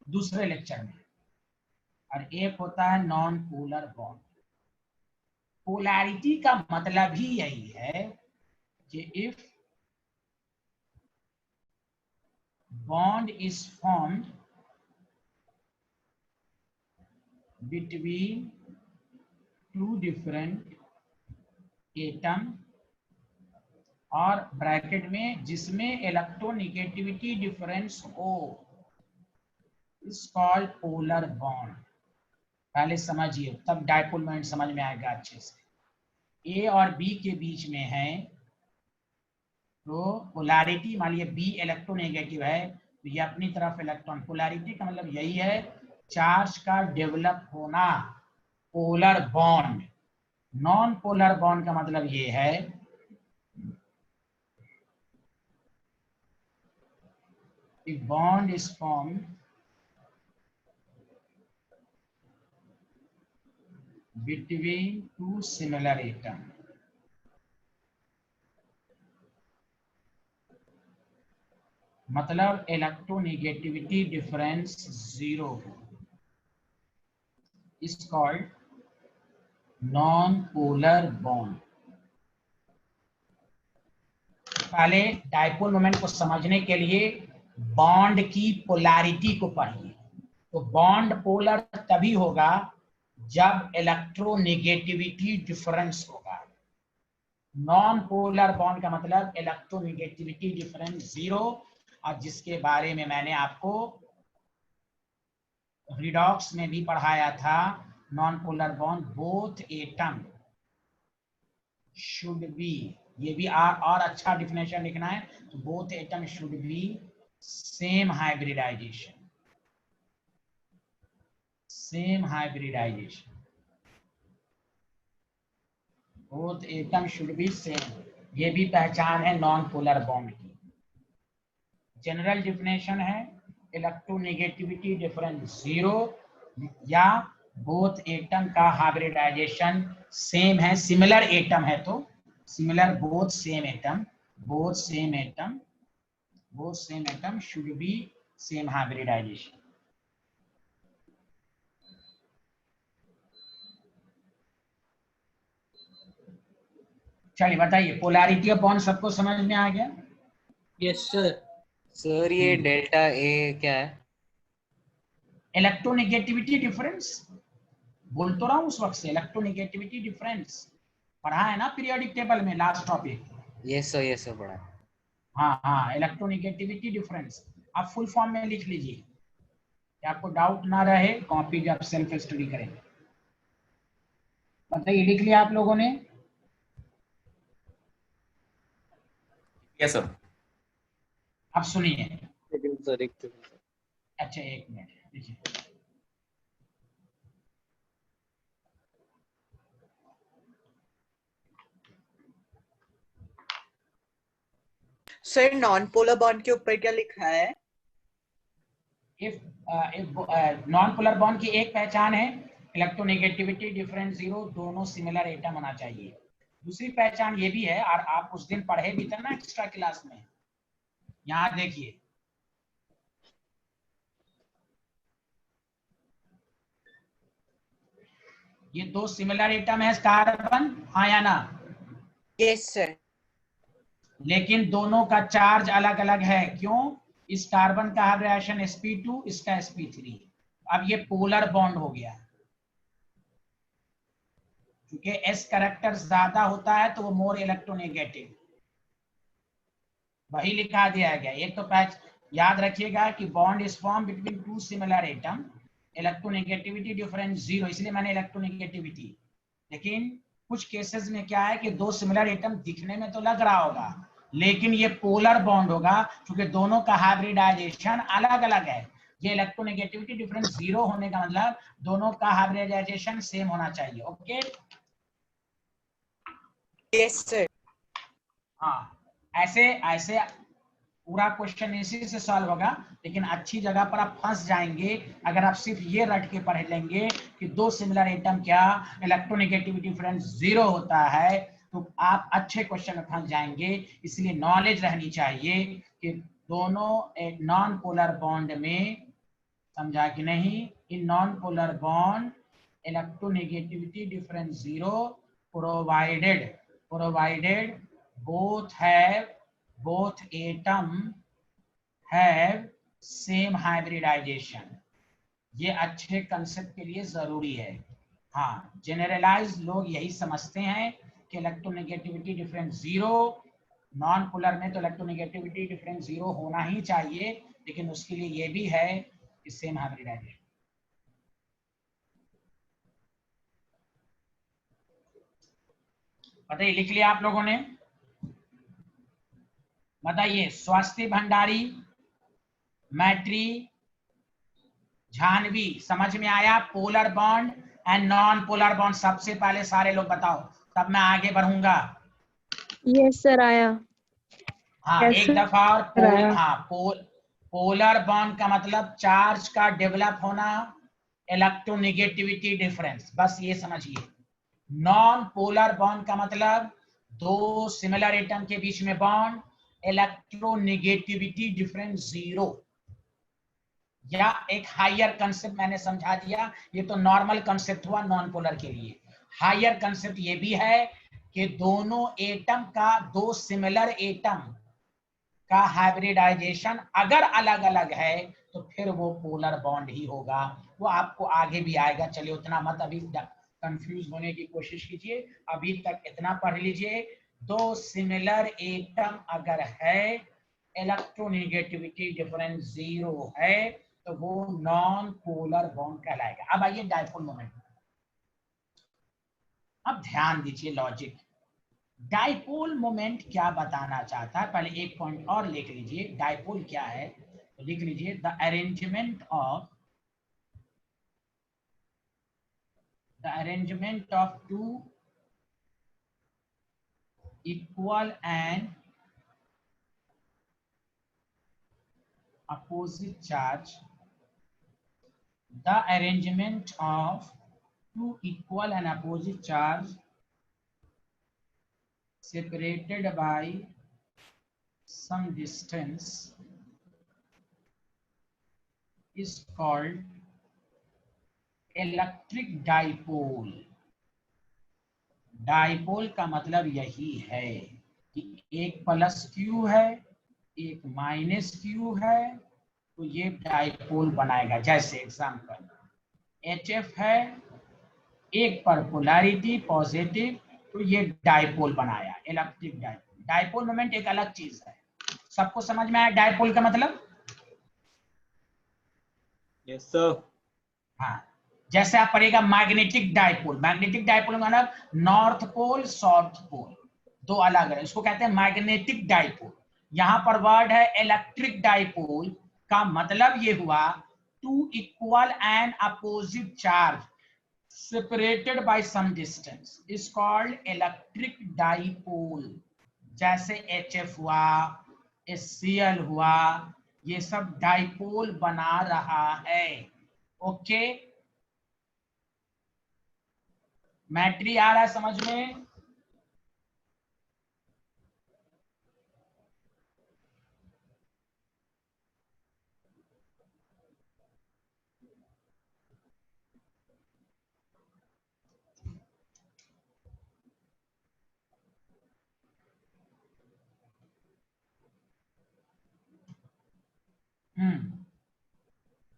दूसरे लेक्चर में। और एक होता है नॉन पोलर बॉन्ड। पोलैरिटी का मतलब ही यही है कि if bond is formed between two different atom, और ब्रैकेट में जिसमें इलेक्ट्रोनेगेटिविटी डिफरेंस हो, इज कॉल्ड पोलर बॉन्ड। पहले समझिए, तब डाइपोल मोमेंट समझ में आएगा अच्छे से। ए और बी के बीच में है तो पोलैरिटी, मान लिया बी इलेक्ट्रोनेगेटिव है तो ये अपनी तरफ इलेक्ट्रॉन, पोलैरिटी का मतलब यही है चार्ज का डेवलप होना। Polar bond, non polar bond का मतलब ये है if bond is formed between two similar atoms, मतलब electronegativity difference 0 is called non polar bond. पहले डाइपोल मोमेंट को समझने के लिए बॉन्ड की पोलैरिटी को पढ़िए। तो बॉन्ड पोलर तभी होगा जब इलेक्ट्रोनेगेटिविटी डिफरेंस होगा। नॉन पोलर बॉन्ड का मतलब इलेक्ट्रोनेगेटिविटी डिफरेंस 0, और जिसके बारे में मैंने आपको रिडॉक्स में भी पढ़ाया था। Non polar bond both atom should be, ये भी और अच्छा डिफिनेशन लिखना है तो both atom should be same hybridization, same hybridization, both atom should be same. ये भी पहचान है नॉन पोलर बॉन्ड की। जनरल डिफिनेशन है इलेक्ट्रोनेगेटिविटी डिफरेंस 0 या बोथ एटम का हाइब्रिडाइजेशन सेम है, सिमिलर एटम है तो similar, both same atom, both same atom, both same atom should be same hybridisation. चलिए बताइए, पोलैरिटी ऑफ बॉन्ड सबको समझ में आ गया? Yes sir. सर ये डेल्टा ए क्या है? इलेक्ट्रोनेगेटिविटी डिफरेंस, बोल तो रहा हूं उस वक्त से, इलेक्ट्रोनेगेटिविटी डिफरेंस पढ़ा है ना पीरियोडिक टेबल में, लास्ट टॉपिक। यस सर पढ़ा। हाँ हाँ, इलेक्ट्रोनेगेटिविटी डिफरेंस आप फुल फॉर्म में लिख लीजिए कि आपको डाउट ना रहे, कॉपी जब सेल्फ स्टडी करेंगे। बताइए, लिख लिया आप लोगों ने? Yes sir. अब सुनिए। सर अच्छा एक मिनट देखिए, सर नॉन पोलर बॉन्ड के ऊपर क्या लिखा है? इफ नॉन पोलर बॉन्ड की एक पहचान है इलेक्ट्रोनेगेटिविटी डिफरेंस 0, दोनों सिमिलर एटम होना चाहिए। दूसरी पहचान ये भी है, और आप उस दिन पढ़े भी थे ना एक्स्ट्रा क्लास में, यहाँ देखिए ये दो सिमिलर एटम है कार्बन, हाँ या ना? Yes sir. लेकिन दोनों का चार्ज अलग अलग है, क्यों? इस कार्बन का हाइब्रिडेशन sp2, इसका sp3। अब ये पोलर बॉन्ड हो गया, क्योंकि s कैरेक्टर ज्यादा होता है तो वो मोर इलेक्ट्रोनेगेटिव, वही लिखा दिया गया। एक तो याद रखिएगा कि bond is form between two similar atom, electronegativity difference 0, इसलिए मैंने इलेक्ट्रोनेगेटिविटी। लेकिन कुछ केसेस में क्या है कि दो सिमिलर एटम दिखने में तो लग रहा होगा, लेकिन ये पोलर बॉन्ड होगा क्योंकि दोनों का हाइब्रिडाइजेशन अलग अलग है। ये इलेक्ट्रोनेगेटिविटी डिफरेंस 0 होने का मतलब दोनों का हाइब्रिडाइजेशन सेम होना चाहिए। Okay, yes sir. हाँ, ऐसे ऐसे पूरा क्वेश्चन इसी से सॉल्व होगा। लेकिन अच्छी जगह पर आप फंस जाएंगे अगर आप सिर्फ ये रट के पढ़ लेंगे कि दो सिमिलर एटम क्या इलेक्ट्रोनेगेटिविटी डिफरेंस 0 होता है, तो आप अच्छे क्वेश्चन में फंस जाएंगे। इसलिए नॉलेज रहनी चाहिए कि दोनों एक नॉन पोलर बॉन्ड में, समझा कि नहीं, in non polar bond electronegativity difference 0 provided both atom have same hybridization। ये अच्छे कंसेप्ट के लिए जरूरी है। हाँ, जनरलाइज लोग यही समझते हैं कि इलेक्ट्रोनेगेटिविटी डिफरेंस 0, नॉन पोलर में तो इलेक्ट्रोनेगेटिविटी डिफरेंस 0 होना ही चाहिए, लेकिन उसके लिए ये भी है कि सेम हाइब्रिडाइजेशन। बताइए, लिख लिया आप लोगों ने? बताइए, स्वास्थ्य भंडारी, मैट्री, झानवी, समझ में आया? Polar bond and non polar bond सबसे पहले सारे लोग बताओ, तब मैं आगे बढ़ूंगा। यस सर आया। हाँ, Yes, एक sir. दफा और आया। पोलर बॉन्ड का मतलब चार्ज का डेवलप होना, इलेक्ट्रोनेगेटिविटी डिफरेंस, बस ये समझिए। नॉन पोलर बॉन्ड का मतलब दो सिमिलर एटम के बीच में बॉन्ड, इलेक्ट्रोनेगेटिविटी डिफरेंस 0, या एक हायर कंसेप्ट मैंने समझा दिया। ये तो नॉर्मल कंसेप्ट हुआ नॉन पोलर के लिए। हायर कंसेप्ट ये भी है कि दोनों एटम का, दो सिमिलर एटम का हाइब्रिडाइजेशन अगर अलग अलग है तो फिर वो पोलर बॉन्ड ही होगा। वो आपको आगे भी आएगा, चलिए उतना मत अभी कंफ्यूज होने की कोशिश कीजिए, अभी तक इतना पढ़ लीजिए। दो सिमिलर एटम अगर है, इलेक्ट्रोनेगेटिविटी डिफरेंस 0 है, तो वो नॉन पोलर बॉन्ड कहलाएगा। अब आइए डायपोल मोमेंट। अब ध्यान दीजिए लॉजिक, डायपोल मोमेंट क्या बताना चाहता है। पहले एक पॉइंट और लिख लीजिए, डायपोल क्या है तो लिख लीजिए, the arrangement of two equal and opposite charge, the arrangement of two equal and opposite charge separated by some distance is called electric dipole. Dipole का मतलब यही है कि एक प्लस क्यू है, एक माइनस क्यू है, तो ये डाइपोल बनाएगा। जैसे एग्जांपल HF है, एक पर पोलैरिटी पॉजिटिव, तो ये डाइपोल बनाया, इलेक्ट्रिक डाइपोल। डाइपोल मोमेंट एक अलग चीज है। सबको समझ में आया डाइपोल का मतलब? Yes sir. हाँ, जैसे आप पढ़ेगा मैग्नेटिक डाइपोल। मैग्नेटिक डाइपोल मतलब नॉर्थ पोल साउथ पोल, दो अलग है, इसको कहते हैं मैग्नेटिक डाइपोल। यहां पर वर्ड है इलेक्ट्रिक डाइपोल, का मतलब ये हुआ two equal and opposite charge separated by some distance is called electric dipole। जैसे HF हुआ, HCl हुआ, ये सब डाइपोल बना रहा है। ओके, मैट्री आ रहा है समझ में?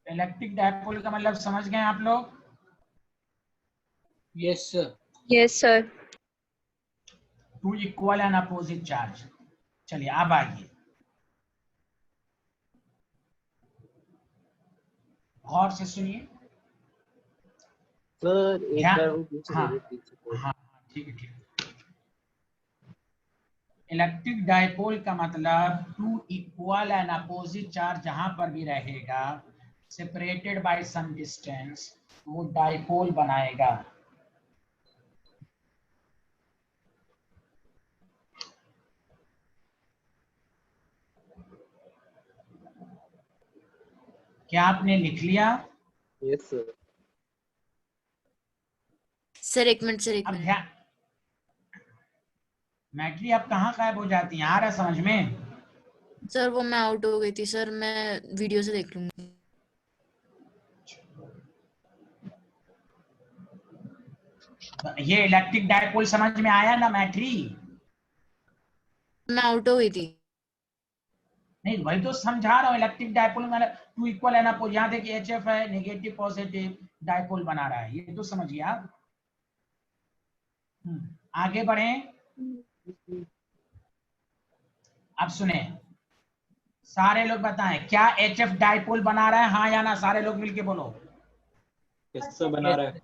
इलेक्ट्रिक डाइपोल का मतलब समझ गए आप लोग? Yes sir. Yes sir. Two equal and opposite charge. चलिए अब आइए, गौर से सुनिए सर एक ध्यान। बार वो पीछे हाँ ले पीछे। हाँ ठीक है ठीक है। इलेक्ट्रिक डाइपोल का मतलब two equal and opposite charge जहां पर भी रहेगा, सेपरेटेड बाय सम डिस्टेंस, वो डाइपोल बनाएगा। क्या आपने लिख लिया? Yes sir. सर एक मिनट सर, एक अब मिनट। ध्यान, मैट्री अब कहाँ गायब हो जाती है, आ रहा समझ में? सर वो मैं आउट हो गई थी सर, मैं वीडियो से देख लूंगी। ये इलेक्ट्रिक डाइपोल समझ में आया ना मैट्री? मैं आउट हो गई थी। नहीं, वही तो समझा रहा हूँ। इलेक्ट्रिक डाइपोल मतलब टू इक्वल एंड अपोजिट, यहाँ देखिए HF है, नेगेटिव पॉजिटिव डाइपोल बना रहा है, ये तो समझिए आप। आगे बढ़ें। अब सुने, सारे लोग बताएं, क्या HF डाइपोल बना रहा है? हाँ या ना, सारे लोग मिलके बोलो। यस सर, बना रहा है।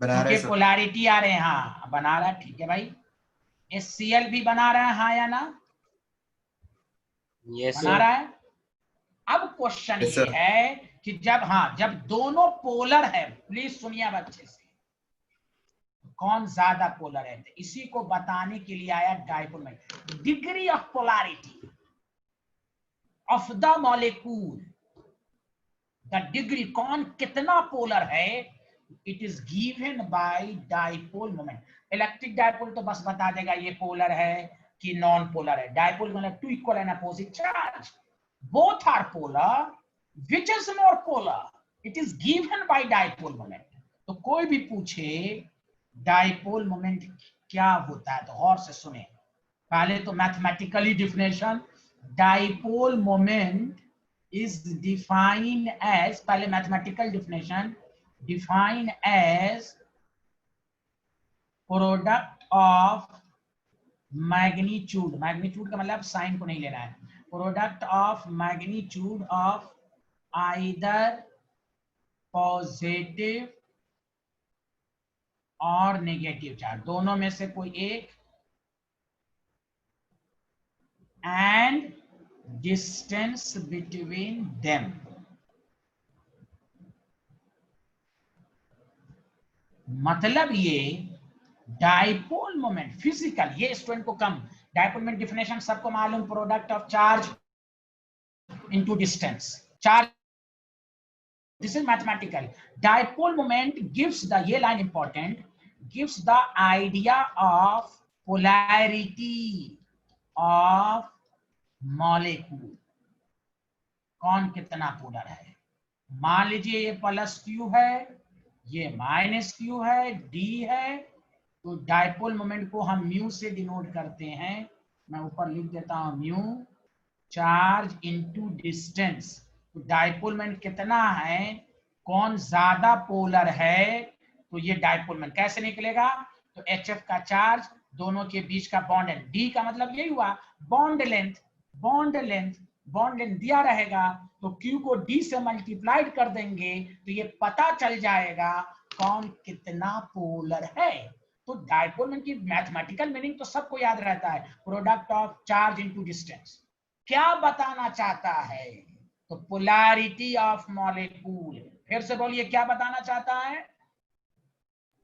बना रहा है क्योंकि सब। पोलैरिटी आ रहे हैं, हाँ बना रहा है, ठीक है भाई। HCl भी बना रहा है, हाँ या ना? यस बना सर। रहा है। अब क्वेश्चन Yes, ये sir. है कि जब दोनों पोलर है, प्लीज सुनिए अब अच्छे से, कौन ज्यादा पोलर है, तो इसी को बताने के लिए आया डायपोल में। Degree of polarity of the molecule, the degree कौन कितना पोलर है, it is given by dipole moment. Electric dipole तो बस बता देगा ये पोलर है कि नॉन पोलर है। डायपोल मतलब two equal and opposite charge, both are polar, which is more polar, it is given by dipole moment. तो कोई भी पूछे डायपोल मोमेंट क्या होता है तो गौर से सुने। पहले तो mathematically definition, dipole moment is defined as, पहले mathematical definition, defined as product of magnitude, magnitude का मतलब साइन को नहीं लेना है, product of magnitude of either positive और नेगेटिव चार्ज, दोनों में से कोई एक, एंड डिस्टेंस बिटवीन देम। मतलब ये डायपोल मोमेंट फिजिकल, ये स्टूडेंट को कम, डायपोल मोमेंट डिफिनेशन सबको मालूम, product of charge into distance, charge, this is mathematical. Dipole moment gives the, ये line important, gives the idea of polarity of molecule, कौन कितना पोलर है। मान लीजिए ये प्लस क्यू है, ये माइनस क्यू है, डी है, तो डायपोल मोमेंट को हम म्यू से डिनोट करते हैं। मैं ऊपर लिख देता हूं म्यू, चार्ज इनटू डिस्टेंस। तो डायपोल मोमेंट कितना है, कौन ज्यादा पोलर है, तो ये डायपोल मोमेंट कैसे निकलेगा, तो HF का चार्ज, दोनों के बीच का बॉन्ड है, डी का मतलब यही हुआ bond length, bond length, bond length दिया रहेगा तो Q को D से मल्टीप्लाइड कर देंगे तो ये पता चल जाएगा कौन कितना पोलर है। तो डायपोल मोमेंट की मैथमेटिकल मीनिंग तो सबको याद रहता है, product of charge into distance. क्या बताना चाहता है, तो पोलैरिटी ऑफ मॉलिक्यूल। फिर से बोलिए क्या बताना चाहता है,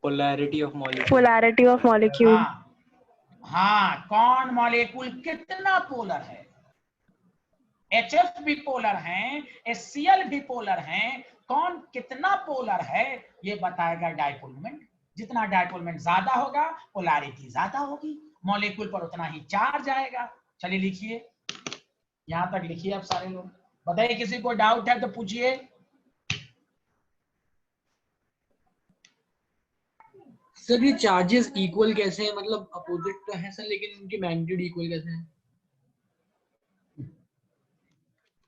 polarity of molecule. Polarity of molecule. हाँ, कौन मॉलिक्यूल कितना पोलर है। HF भी पोलर हैं, HCl भी पोलर हैं, कौन कितना पोलर है ये बताएगा डायपोल मोमेंट। जितना डायपोल मोमेंट ज्यादा होगा पोलैरिटी ज्यादा होगी, मॉलिक्यूल पर उतना ही चार्ज आएगा। चलिए लिखिए, यहां तक लिखिए आप सारे लोग, बताइए किसी को डाउट है तो पूछिए। सर ये चार्जेस इक्वल कैसे हैं, मतलब अपोजिट तो है सर लेकिन उनकी मैग्नीट्यूड इक्वल कैसे है।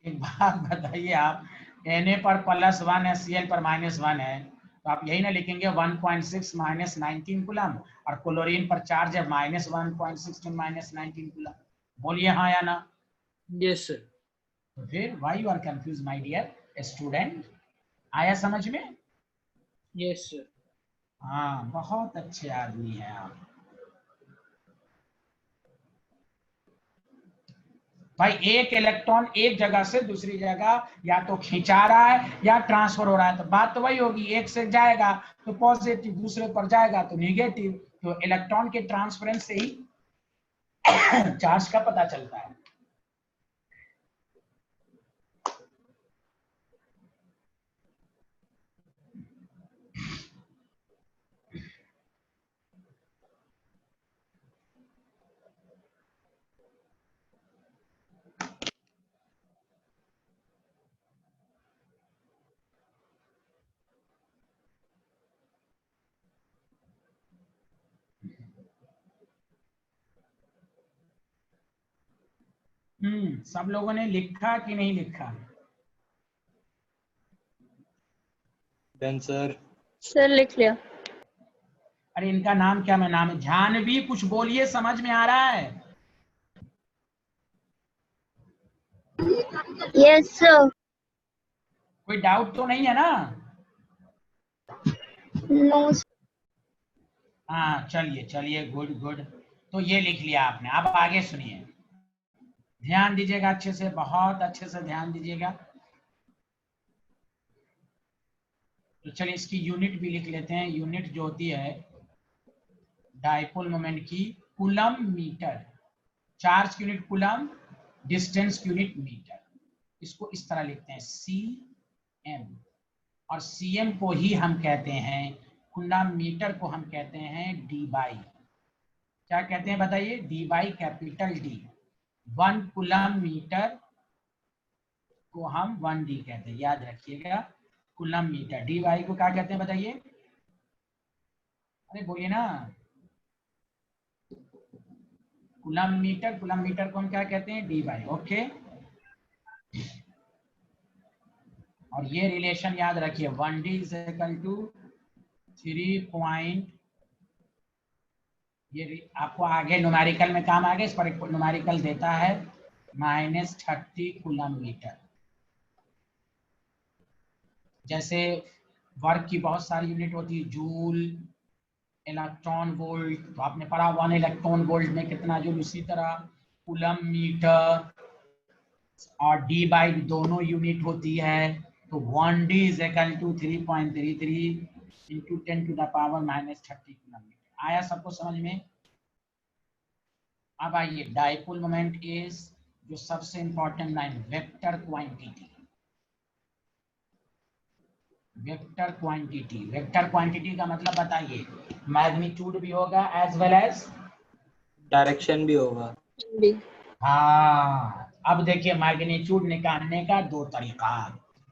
एक बात बताइए आप, Na पर +1 है, Cl पर -1 है, तो आप यही ना लिखेंगे 1.6 - 19 कूलम, और क्लोरीन पर चार्ज है -1.16 - 19 कूलम। बोलिए हाँ या ना। Yes sir. तो फिर why you are confuse my dear student, आया समझ में। Yes sir. हाँ, बहुत अच्छे आदमी हैं आप। भाई एक इलेक्ट्रॉन एक जगह से दूसरी जगह या तो खींचा रहा है या ट्रांसफर हो रहा है, तो बात तो वही होगी, एक से जाएगा तो पॉजिटिव, दूसरे पर जाएगा तो नेगेटिव। तो इलेक्ट्रॉन के ट्रांसफरेंस से ही चार्ज का पता चलता है। सब लोगों ने लिखा कि नहीं लिखा। Done sir. सर लिख लिया। अरे इनका नाम क्या, मैं नाम जानवी, कुछ बोलिए, समझ में आ रहा है। Yes sir. कोई डाउट तो नहीं है ना। नो। हाँ चलिए चलिए, गुड गुड। तो ये लिख लिया आपने। अब आगे सुनिए, ध्यान दीजिएगा अच्छे से, बहुत अच्छे से ध्यान दीजिएगा। तो चलिए इसकी यूनिट भी लिख लेते हैं। यूनिट जो होती है डाइपोल मोमेंट की, कूलम मीटर। चार्ज की यूनिट कूलम, डिस्टेंस की यूनिट मीटर। इसको इस तरह लिखते हैं cm, और cm को ही हम कहते हैं, कूलम मीटर को हम कहते हैं d बाई, क्या कहते हैं बताइए, d by capital D। 1 coulomb meter को हम 1D कहते हैं, याद रखिएगा। कूलम मीटर, d बाई को क्या कहते हैं बताइए, अरे बोलिए ना। कूलम मीटर को हम क्या कहते हैं, d बाई। ओके, और ये रिलेशन याद रखिए, 1D इज इक्वल टू 3 ये आपको आगे न्यूमेरिकल में काम आएगा, इस पर एक न्यूमेरिकल देता है -30 कूलम मीटर। जैसे वर्क की बहुत सारी यूनिट होती है, जूल, इलेक्ट्रॉन वोल्ट, तो आपने पढ़ा 1 इलेक्ट्रॉन वोल्ट में कितना जूल, उसी तरह कूलम मीटर और डी बाई दोनों यूनिट होती है। तो 1D is equal to 3.33 into 10 to the power -30 coulomb meter. आया सबको समझ में? अब आइए, डाइपोल मोमेंट इज, जो सबसे important line, vector quantity. Vector quantity, vector quantity का मतलब बताइए, मैग्नीट्यूड भी होगा एज वेल एज डायरेक्शन भी होगा। हाँ, अब देखिए मैग्नीट्यूड निकालने का 2 तरीका।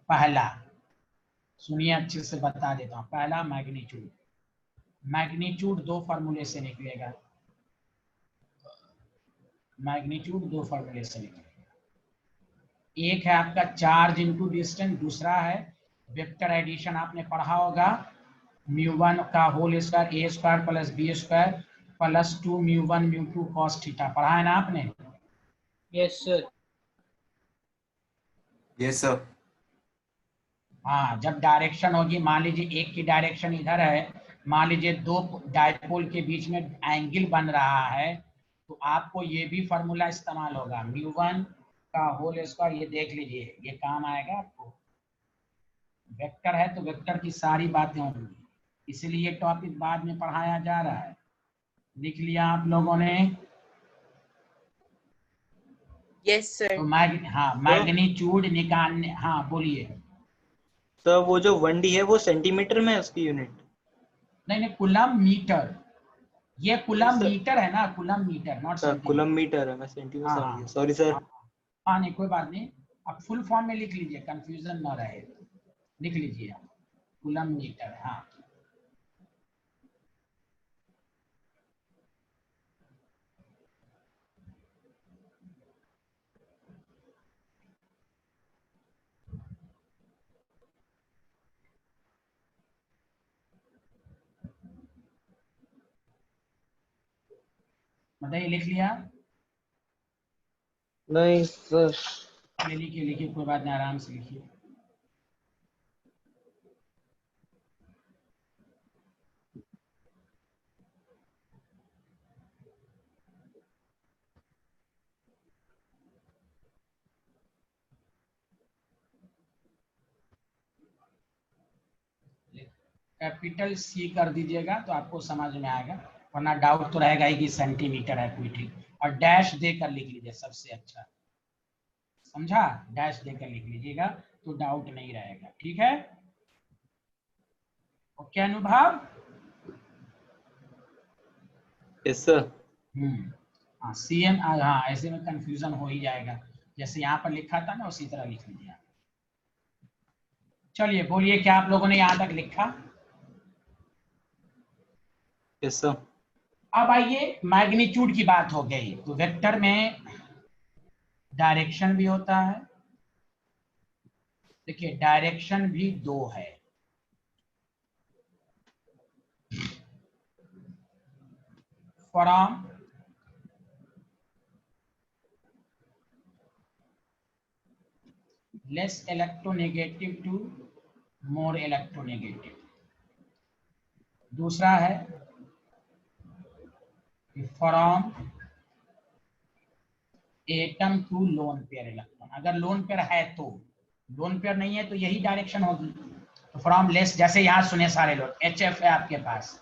पहला, सुनिए अच्छे से बता देता हूँ। पहला, मैग्नीट्यूड 2 फॉर्मूले से निकलेगा। मैग्नीट्यूड 2 फॉर्मूले से निकलेगा। एक है आपका चार्ज इनटू डिस्टेंस, दूसरा है वेक्टर एडिशन, आपने पढ़ा होगा, μ1 का whole square a square plus b square plus 2 μ1 μ2 cos theta, पढ़ा है ना आपने? Yes sir. Yes sir. हाँ, जब डायरेक्शन होगी, मान लीजिए एक की डायरेक्शन इधर है, मान लीजिए 2 डायपोल के बीच में एंगल बन रहा है, तो आपको ये भी फॉर्मूला इस्तेमाल होगा, μ1 का होल स्क्वायर। ये देख लीजिए, ये काम आएगा आपको। वेक्टर है तो वेक्टर की सारी बातें होंगी, इसलिए टॉपिक बाद में पढ़ाया जा रहा है। लिख लिया आप लोगों ने? Yes sir. तो मैग्नीट्यूड निकालने, हाँ बोलिए। तो वो जो 1D है वो सेंटीमीटर में है उसकी यूनिट? नहीं, कूलम मीटर, ये कूलम सर, मीटर है ना, coulomb meter, not centimeter. Coulomb meter है, मैं सेंटीमीटर समझ गया, सॉरी सर। हाँ नहीं, कोई बात नहीं, आप फुल फॉर्म में लिख लीजिए, कंफ्यूजन ना रहे, लिख लीजिए आप, कूलम मीटर। हाँ, बताइए, लिख लिया? नहीं सर। लिखिए लिखिए, कोई बात नहीं, आराम से लिखिए। कैपिटल C कर दीजिएगा तो आपको समझ में आएगा, वरना डाउट तो रहेगा ही कि सेंटीमीटर है, कोई ठीक। और डैश देकर लिख लीजिए, सबसे अच्छा, समझा? डैश देकर लिख लीजिएगा तो डाउट नहीं रहेगा, ठीक है? ओके अनुभव? Yes sir. हाँ, CM, हाँ ऐसे में कंफ्यूजन हो ही जाएगा, जैसे यहाँ पर लिखा था ना उसी तरह लिख लीजिए। चलिए बोलिए, क्या आप लोगों ने यहाँ तक लिखा? Yes sir. अब आइए, मैग्नीट्यूड की बात हो गई, तो वेक्टर में डायरेक्शन भी होता है। देखिए, डायरेक्शन भी 2 है। From less electronegative to more electronegative. दूसरा है from atom to lone pair electron. अगर लोन पेयर है तो, लोन पेयर नहीं है तो यही डायरेक्शन होगी। तो फ्रॉम लेस, जैसे यहाँ सुने सारे लोग, HF है आपके पास,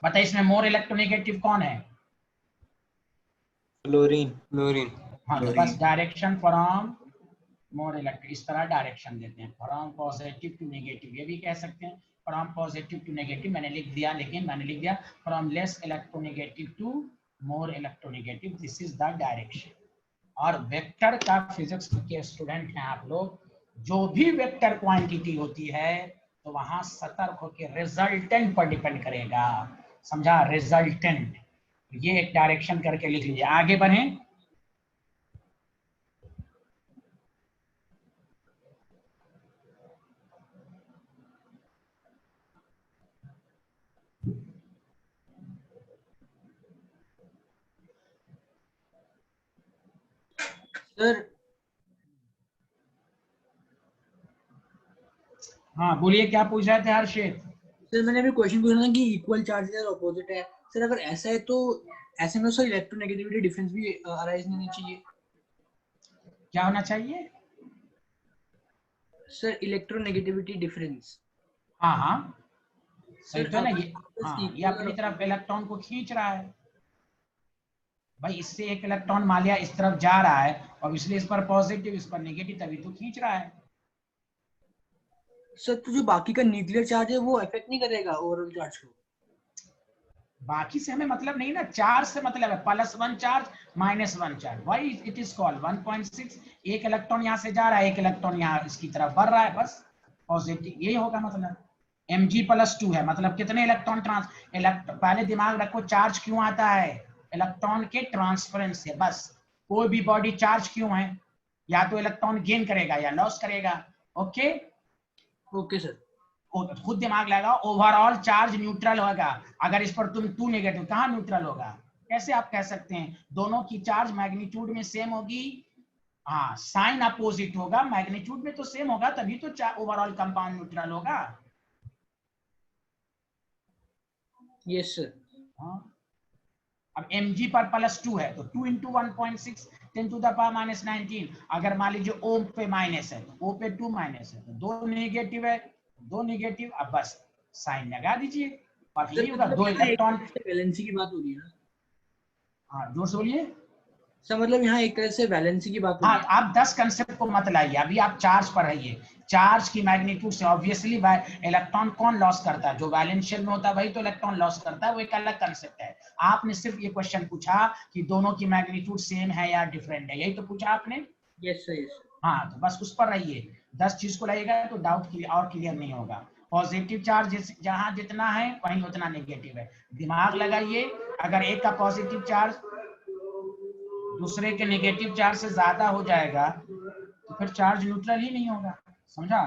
बताइए इसमें मोर इलेक्ट्रोनेगेटिव कौन है? फ्लोरीन। फ्लोरीन। हाँ, तो बस डायरेक्शन फ्रॉम मोर इलेक्ट्रिक, इस तरह डायरेक्शन देते हैं, फ्रॉम पॉजिटिव टू नेगेटिव, ये भी कह सकते हैं फ्रॉम पॉजिटिव टू नेगेटिव, मैंने लिख दिया, लेकिन मैंने लिख दिया from less electronegative to more electronegative, this is the direction. और वेक्टर का फिजिक्स के स्टूडेंट हैं आप लोग, जो भी वेक्टर क्वांटिटी होती है तो वहां सतर्क होकर रिजल्टेंट पर डिपेंड करेगा, समझा, रिजल्टेंट। ये एक डायरेक्शन करके लिख लीजिए। आगे बढ़ें। सर हाँ बोलिए, क्या पूछ रहे थे हर्षित? सर मैंने अभी क्वेश्चन पूछा था कि इक्वल चार्ज है अपोजिट है। सर अगर ऐसा है तो ऐसे में सर इलेक्ट्रोनेगेटिविटी डिफरेंस भी अराइज नहीं होनी चाहिए। क्या होना चाहिए? Sir electronegativity difference. हाँ हाँ, सही सर तो है ना ये। अगर हाँ, ये equal अपनी और तरफ इलेक्ट्रॉन को खींच रहा है भाई, इससे एक इलेक्ट्रॉन मान लिया इस तरफ जा रहा है और इसलिए इस पर पॉजिटिव, इस पर नेगेटिव, तभी तो खींच रहा है। सर तो जो बाकी का न्यूक्लियर चार्ज है वो अफेक्ट नहीं करेगा ओवरऑल चार्ज को। बाकी से हमें मतलब नहीं ना, चार्ज से मतलब है, +1 charge -1 charge, why it is called 1.6। एक इलेक्ट्रॉन यहाँ से जा रहा है, एक इलेक्ट्रॉन यहाँ इसकी तरफ बढ़ रहा है, बस पॉजिटिव, यही होगा मतलब। Mg+2 है मतलब कितने इलेक्ट्रॉन पहले दिमाग रखो, चार्ज क्यों आता है? इलेक्ट्रॉन के ट्रांसफरेंस से, बस। कोई भी बॉडी चार्ज क्यों है? या तो इलेक्ट्रॉन गेन करेगा या लॉस करेगा। Okay, okay sir. खुद दिमाग लगाओ, ओवरऑल चार्ज न्यूट्रल होगा। अगर इस पर तुम 2 नेगेटिव, कहाँ न्यूट्रल होगा? कैसे आप कह सकते हैं? दोनों की चार्ज मैग्नीट्यूड में सेम होगी, हाँ, साइन अपोजिट होगा, मैग्नीट्यूड में तो सेम होगा, तभी तो ओवरऑल कंपाउंड न्यूट्रल होगा। Yes sir. हाँ, अब Mg पर +2 है तो 2 × 1.6 10⁻⁻19। अगर मान लीजिए O पे माइनस है तो O पे 2 माइनस है, तो 2 नेगेटिव है, 2 नेगेटिव, अब बस साइन लगा दीजिए और सर यही होगा, मतलब 2 यहाँ एक इलेक्ट्रॉन। तरह से वैलेंसी की बात हो रही है ना। हाँ, जोर से बोलिए। सर मतलब यहाँ एक तरह से वैलेंसी की बात हो हाँ, रही है। आप 10 कंसेप्ट को मत लाइए, अभी आप चार्ज पर रहिए। चार्ज की मैग्नीट्यूड से ऑब्वियसली इलेक्ट्रॉन कौन लॉस करता है? जो वैलेंशियल में होता है वही तो इलेक्ट्रॉन लॉस करता है, वो एक अलग कंसेप्ट है। आपने सिर्फ ये क्वेश्चन पूछा कि दोनों की मैग्नीट्यूड सेम है या डिफरेंट है, यही तो पूछा आपने। Yes sir yes. हाँ, तो बस उस पर रहिए। 10 चीज को लाइएगा तो डाउट और क्लियर नहीं होगा। पॉजिटिव चार्ज जहां जितना है वहीं उतना नेगेटिव है, दिमाग लगाइए। अगर एक का पॉजिटिव चार्ज दूसरे के नेगेटिव चार्ज से ज्यादा हो जाएगा तो फिर चार्ज न्यूट्रल ही नहीं होगा, समझा?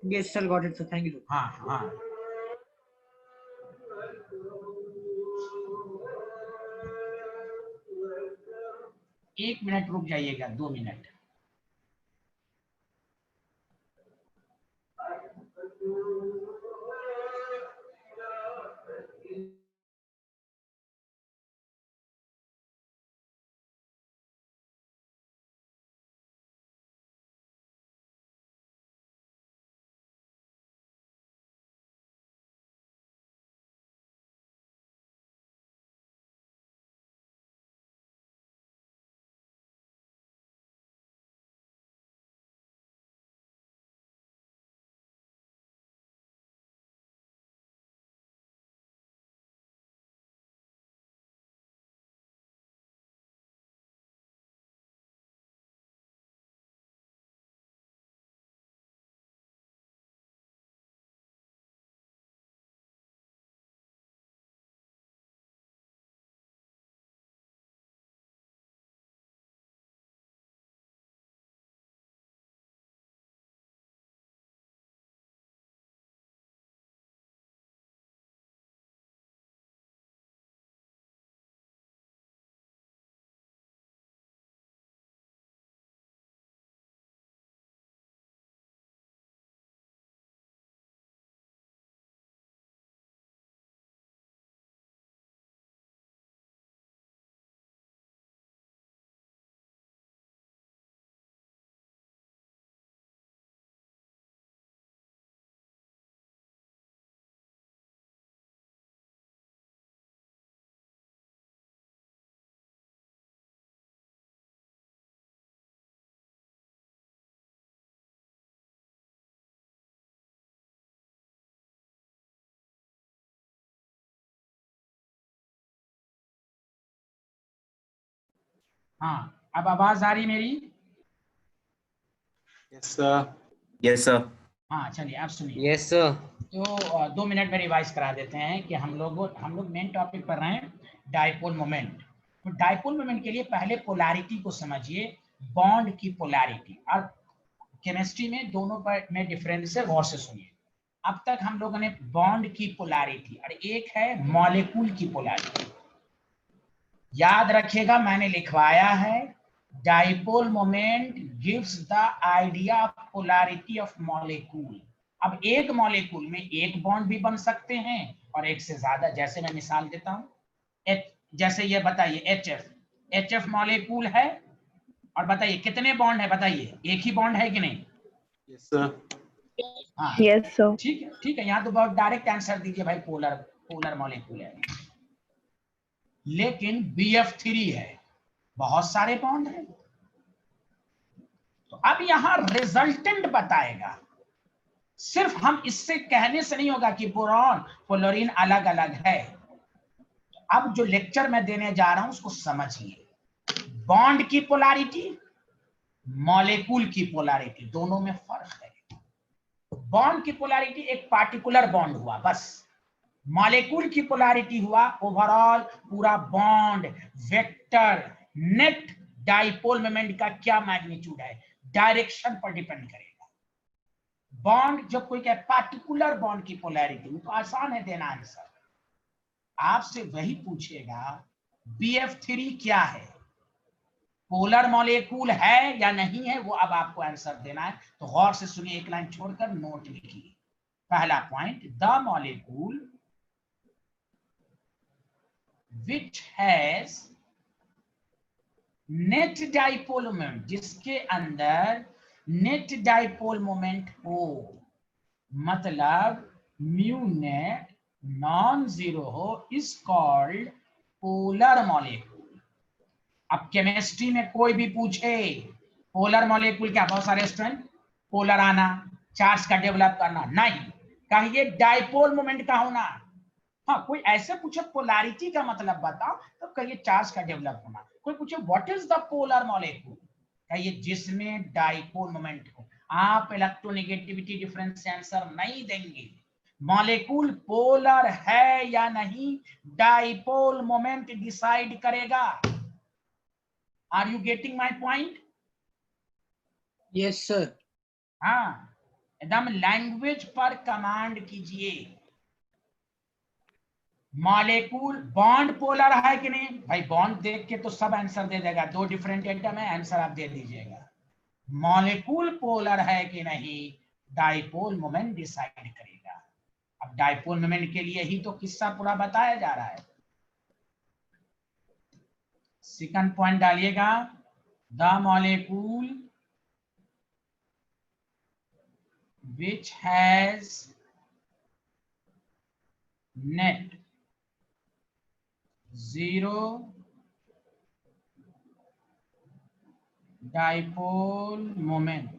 Yes sir, got it sir, thank you. हाँ हाँ, 1 मिनट रुक जाइएगा, 2 मिनट। हाँ, अब आवाज आ रही मेरी? Yes sir. Yes sir. हाँ चलिए, आप सुनिए। Yes sir. तो 2 मिनट में रिवाइज करा देते हैं कि हम लोग मेन टॉपिक पर रहे हैं, डाइपोल मोमेंट। तो डाइपोल मोमेंट के लिए पहले पोलैरिटी को समझिए, बॉन्ड की पोलैरिटी। और केमिस्ट्री में दोनों पर में डिफरेंस है, गौर से सुनिए। अब तक हम लोगों ने बॉन्ड की पोलैरिटी और एक है मॉलिक्यूल की पोलैरिटी। याद रखिएगा, मैंने लिखवाया है, dipole moment gives the idea of polarity of molecule. अब एक मॉलिक्यूल में एक बॉन्ड भी बन सकते हैं और एक से ज्यादा। जैसे मैं मिसाल देता हूं, जैसे ये बताइए HF मॉलिक्यूल है, और बताइए कितने बॉन्ड है, बताइए एक ही बॉन्ड है कि नहीं? Yes sir. हाँ यस सर। ठीक है, यहाँ तो बहुत डायरेक्ट आंसर दीजिए भाई, पोलर मॉलिक्यूल है। लेकिन BF3 है, बहुत सारे बॉन्ड हैं। तो अब यहां रिजल्टेंट बताएगा। सिर्फ हम इससे कहने से नहीं होगा कि बोरॉन फ्लोरीन अलग अलग है। अब जो लेक्चर मैं देने जा रहा हूं उसको समझिए। बॉन्ड की पोलैरिटी, मॉलिक्यूल की पोलैरिटी, दोनों में फर्क है। बॉन्ड की पोलैरिटी एक पार्टिकुलर बॉन्ड हुआ बस। मॉलिक्यूल की पोलैरिटी हुआ ओवरऑल पूरा bond, vector, net dipole moment का क्या मैग्नीट्यूड है, डायरेक्शन पर डिपेंड करेगा। बॉन्ड जब कोई कहे पार्टिकुलर बॉन्ड की पोलैरिटी, तो आसान है देना आंसर। आपसे वही पूछेगा BF3 क्या है, पोलर मॉलिक्यूल है या नहीं है, वो अब आपको आंसर देना है। तो गौर से सुनिए, एक लाइन छोड़कर नोट लिखिए। पहला point, the molecule which has net dipole moment, जिसके अंदर नेट डाइपोल मोमेंट हो, मतलब म्यू नेट नॉन जीरो हो, इज कॉल्ड पोलर मॉलिक्यूल। अब केमिस्ट्री में कोई भी पूछे पोलर मॉलिक्यूल क्या, बहुत सारे स्टूडेंट पोलर आना, चार्ज का डेवलप करना, नहीं, कहिए डाइपोल मोमेंट का होना। हाँ, कोई ऐसे पूछे पोलैरिटी का मतलब बताओ, तो कहिए चार्ज का डेवलप होना। कोई पूछे what is the polar molecule, कहिए जिसमें डाइपोल मोमेंट हो। आप इलेक्ट्रोनेगेटिविटी डिफरेंस से आंसर नहीं देंगे। मॉलिक्यूल पोलर है या नहीं, डाइपोल मोमेंट डिसाइड करेगा। Are you getting my point? Yes sir. हाँ, एकदम लैंग्वेज पर कमांड कीजिए। मॉलिक्यूल बॉन्ड पोलर है कि नहीं, भाई बॉन्ड देख के तो सब आंसर दे देगा, 2 डिफरेंट एटम है, आंसर आप दे दीजिएगा। मॉलिक्यूल पोलर है कि नहीं, डाइपोल मोमेंट डिसाइड करेगा। अब डाइपोल मोमेंट के लिए ही तो किस्सा पूरा बताया जा रहा है। सेकंड पॉइंट डालिएगा, the molecule which has net zero dipole moment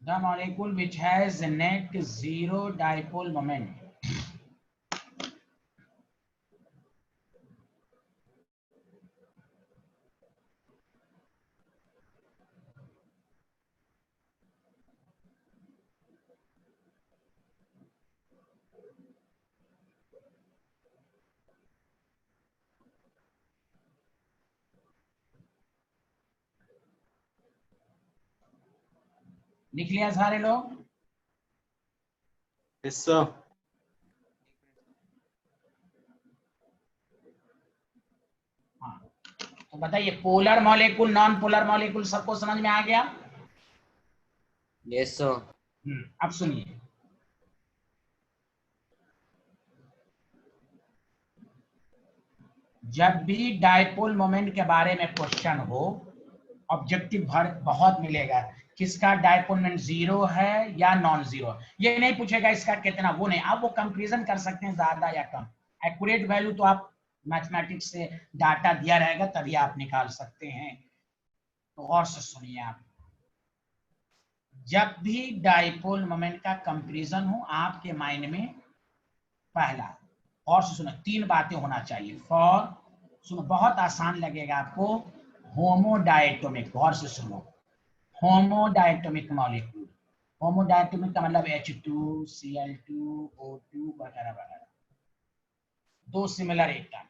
the molecule which has net zero dipole moment लिख लिया सारे लोग? Yes sir. हाँ, तो बताइए polar molecule, non polar molecule सबको समझ में आ गया? Yes sir. अब सुनिए, जब भी डाइपोल मोमेंट के बारे में क्वेश्चन हो, ऑब्जेक्टिव भर बहुत मिलेगा, किसका डाइपोल मोमेंट 0 है या नॉन जीरो। ये नहीं पूछेगा इसका कितना, वो नहीं, आप वो कंपैरिजन कर सकते हैं ज्यादा या कम। एक्यूरेट वैल्यू तो आप मैथमेटिक्स से डाटा दिया रहेगा तभी आप निकाल सकते हैं। तो गौर से सुनिए आप, जब भी डाइपोल मोमेंट का कंपैरिजन हो आपके माइंड में पहला, और से सुनो, 3 बातें होना चाहिए। फॉर, सुनो बहुत आसान लगेगा आपको, होमोडायटोमिक, गौर से सुनो, होमोडायटोमिक मॉलिक्यूल। होमोडायटोमिक का मतलब H2, Cl2, O2 वगैरह वगैरह, 2 सिमिलर एटम।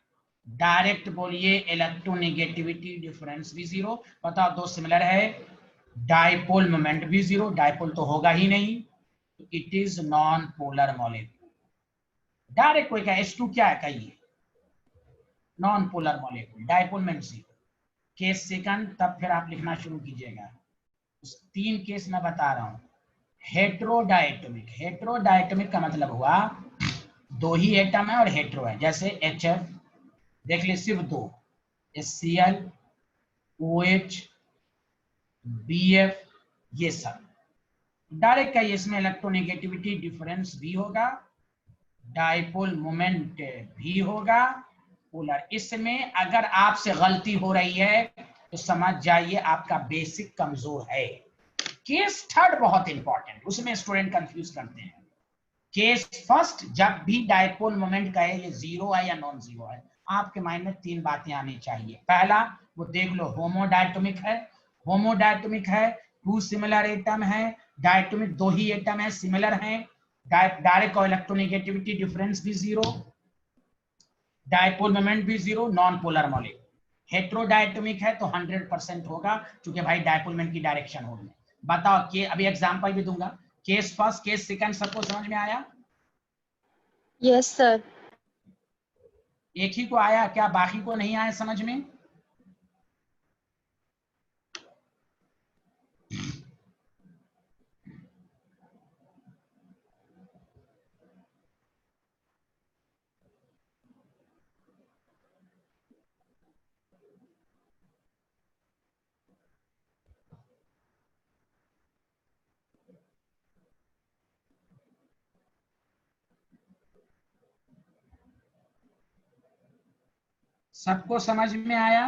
डायरेक्ट बोलिए इलेक्ट्रोनेगेटिविटी डिफरेंस भी 0, बताओ 2 सिमिलर है, डाइपोल मोमेंट भी 0, डाइपोल तो होगा ही नहीं, तो it is non polar molecule. Direct कोई कहे H2 क्या है, कहिए, non polar molecule, dipole moment 0। Case second, तब फिर आप लिखना शुरू कीजिएगा। उस 3 केस मैं बता रहा हूं। हेट्रोडायटोमिक, हेट्रोडायटोमिक का मतलब हुआ 2 ही एटम है और हेट्रो है, जैसे HF देख लीजिए सिर्फ 2, HCl, OH, BF, ये सब डायरेक्ट का, इसमें इलेक्ट्रोनेगेटिविटी डिफरेंस भी होगा, डाइपोल मोमेंट भी होगा, पोलर। इसमें अगर आपसे गलती हो रही है तो समझ जाइए आपका बेसिक कमजोर है। केस थर्ड बहुत इंपॉर्टेंट, उसमें स्टूडेंट कंफ्यूज करते हैं। केस फर्स्ट, जब भी डाइपोल मोमेंट कहे ये 0 है या नॉन 0 है, आपके माइंड में 3 बातें आनी चाहिए। पहला, वो देख लो होमोडायटोमिक है, होमोडायटोमिक है, 2 सिमिलर एटम है, डायटोमिक 2 ही एटम है, सिमिलर हैं, डायरेक्ट और इलेक्ट्रोनेगेटिविटी डिफरेंस भी 0, डाइपोल मोमेंट भी 0, नॉन पोलर मॉलिक्यूल। हेट्रोडायटोमिक है तो 100% होगा, क्योंकि भाई डाइपोल मोमेंट की डायरेक्शन होगी। बताओ कि अभी एग्जांपल भी दूंगा, केस फर्स्ट, केस सेकंड, सबको समझ में आया? Yes sir. एक ही को आया क्या, बाकी को नहीं आया समझ में? सबको समझ में आया?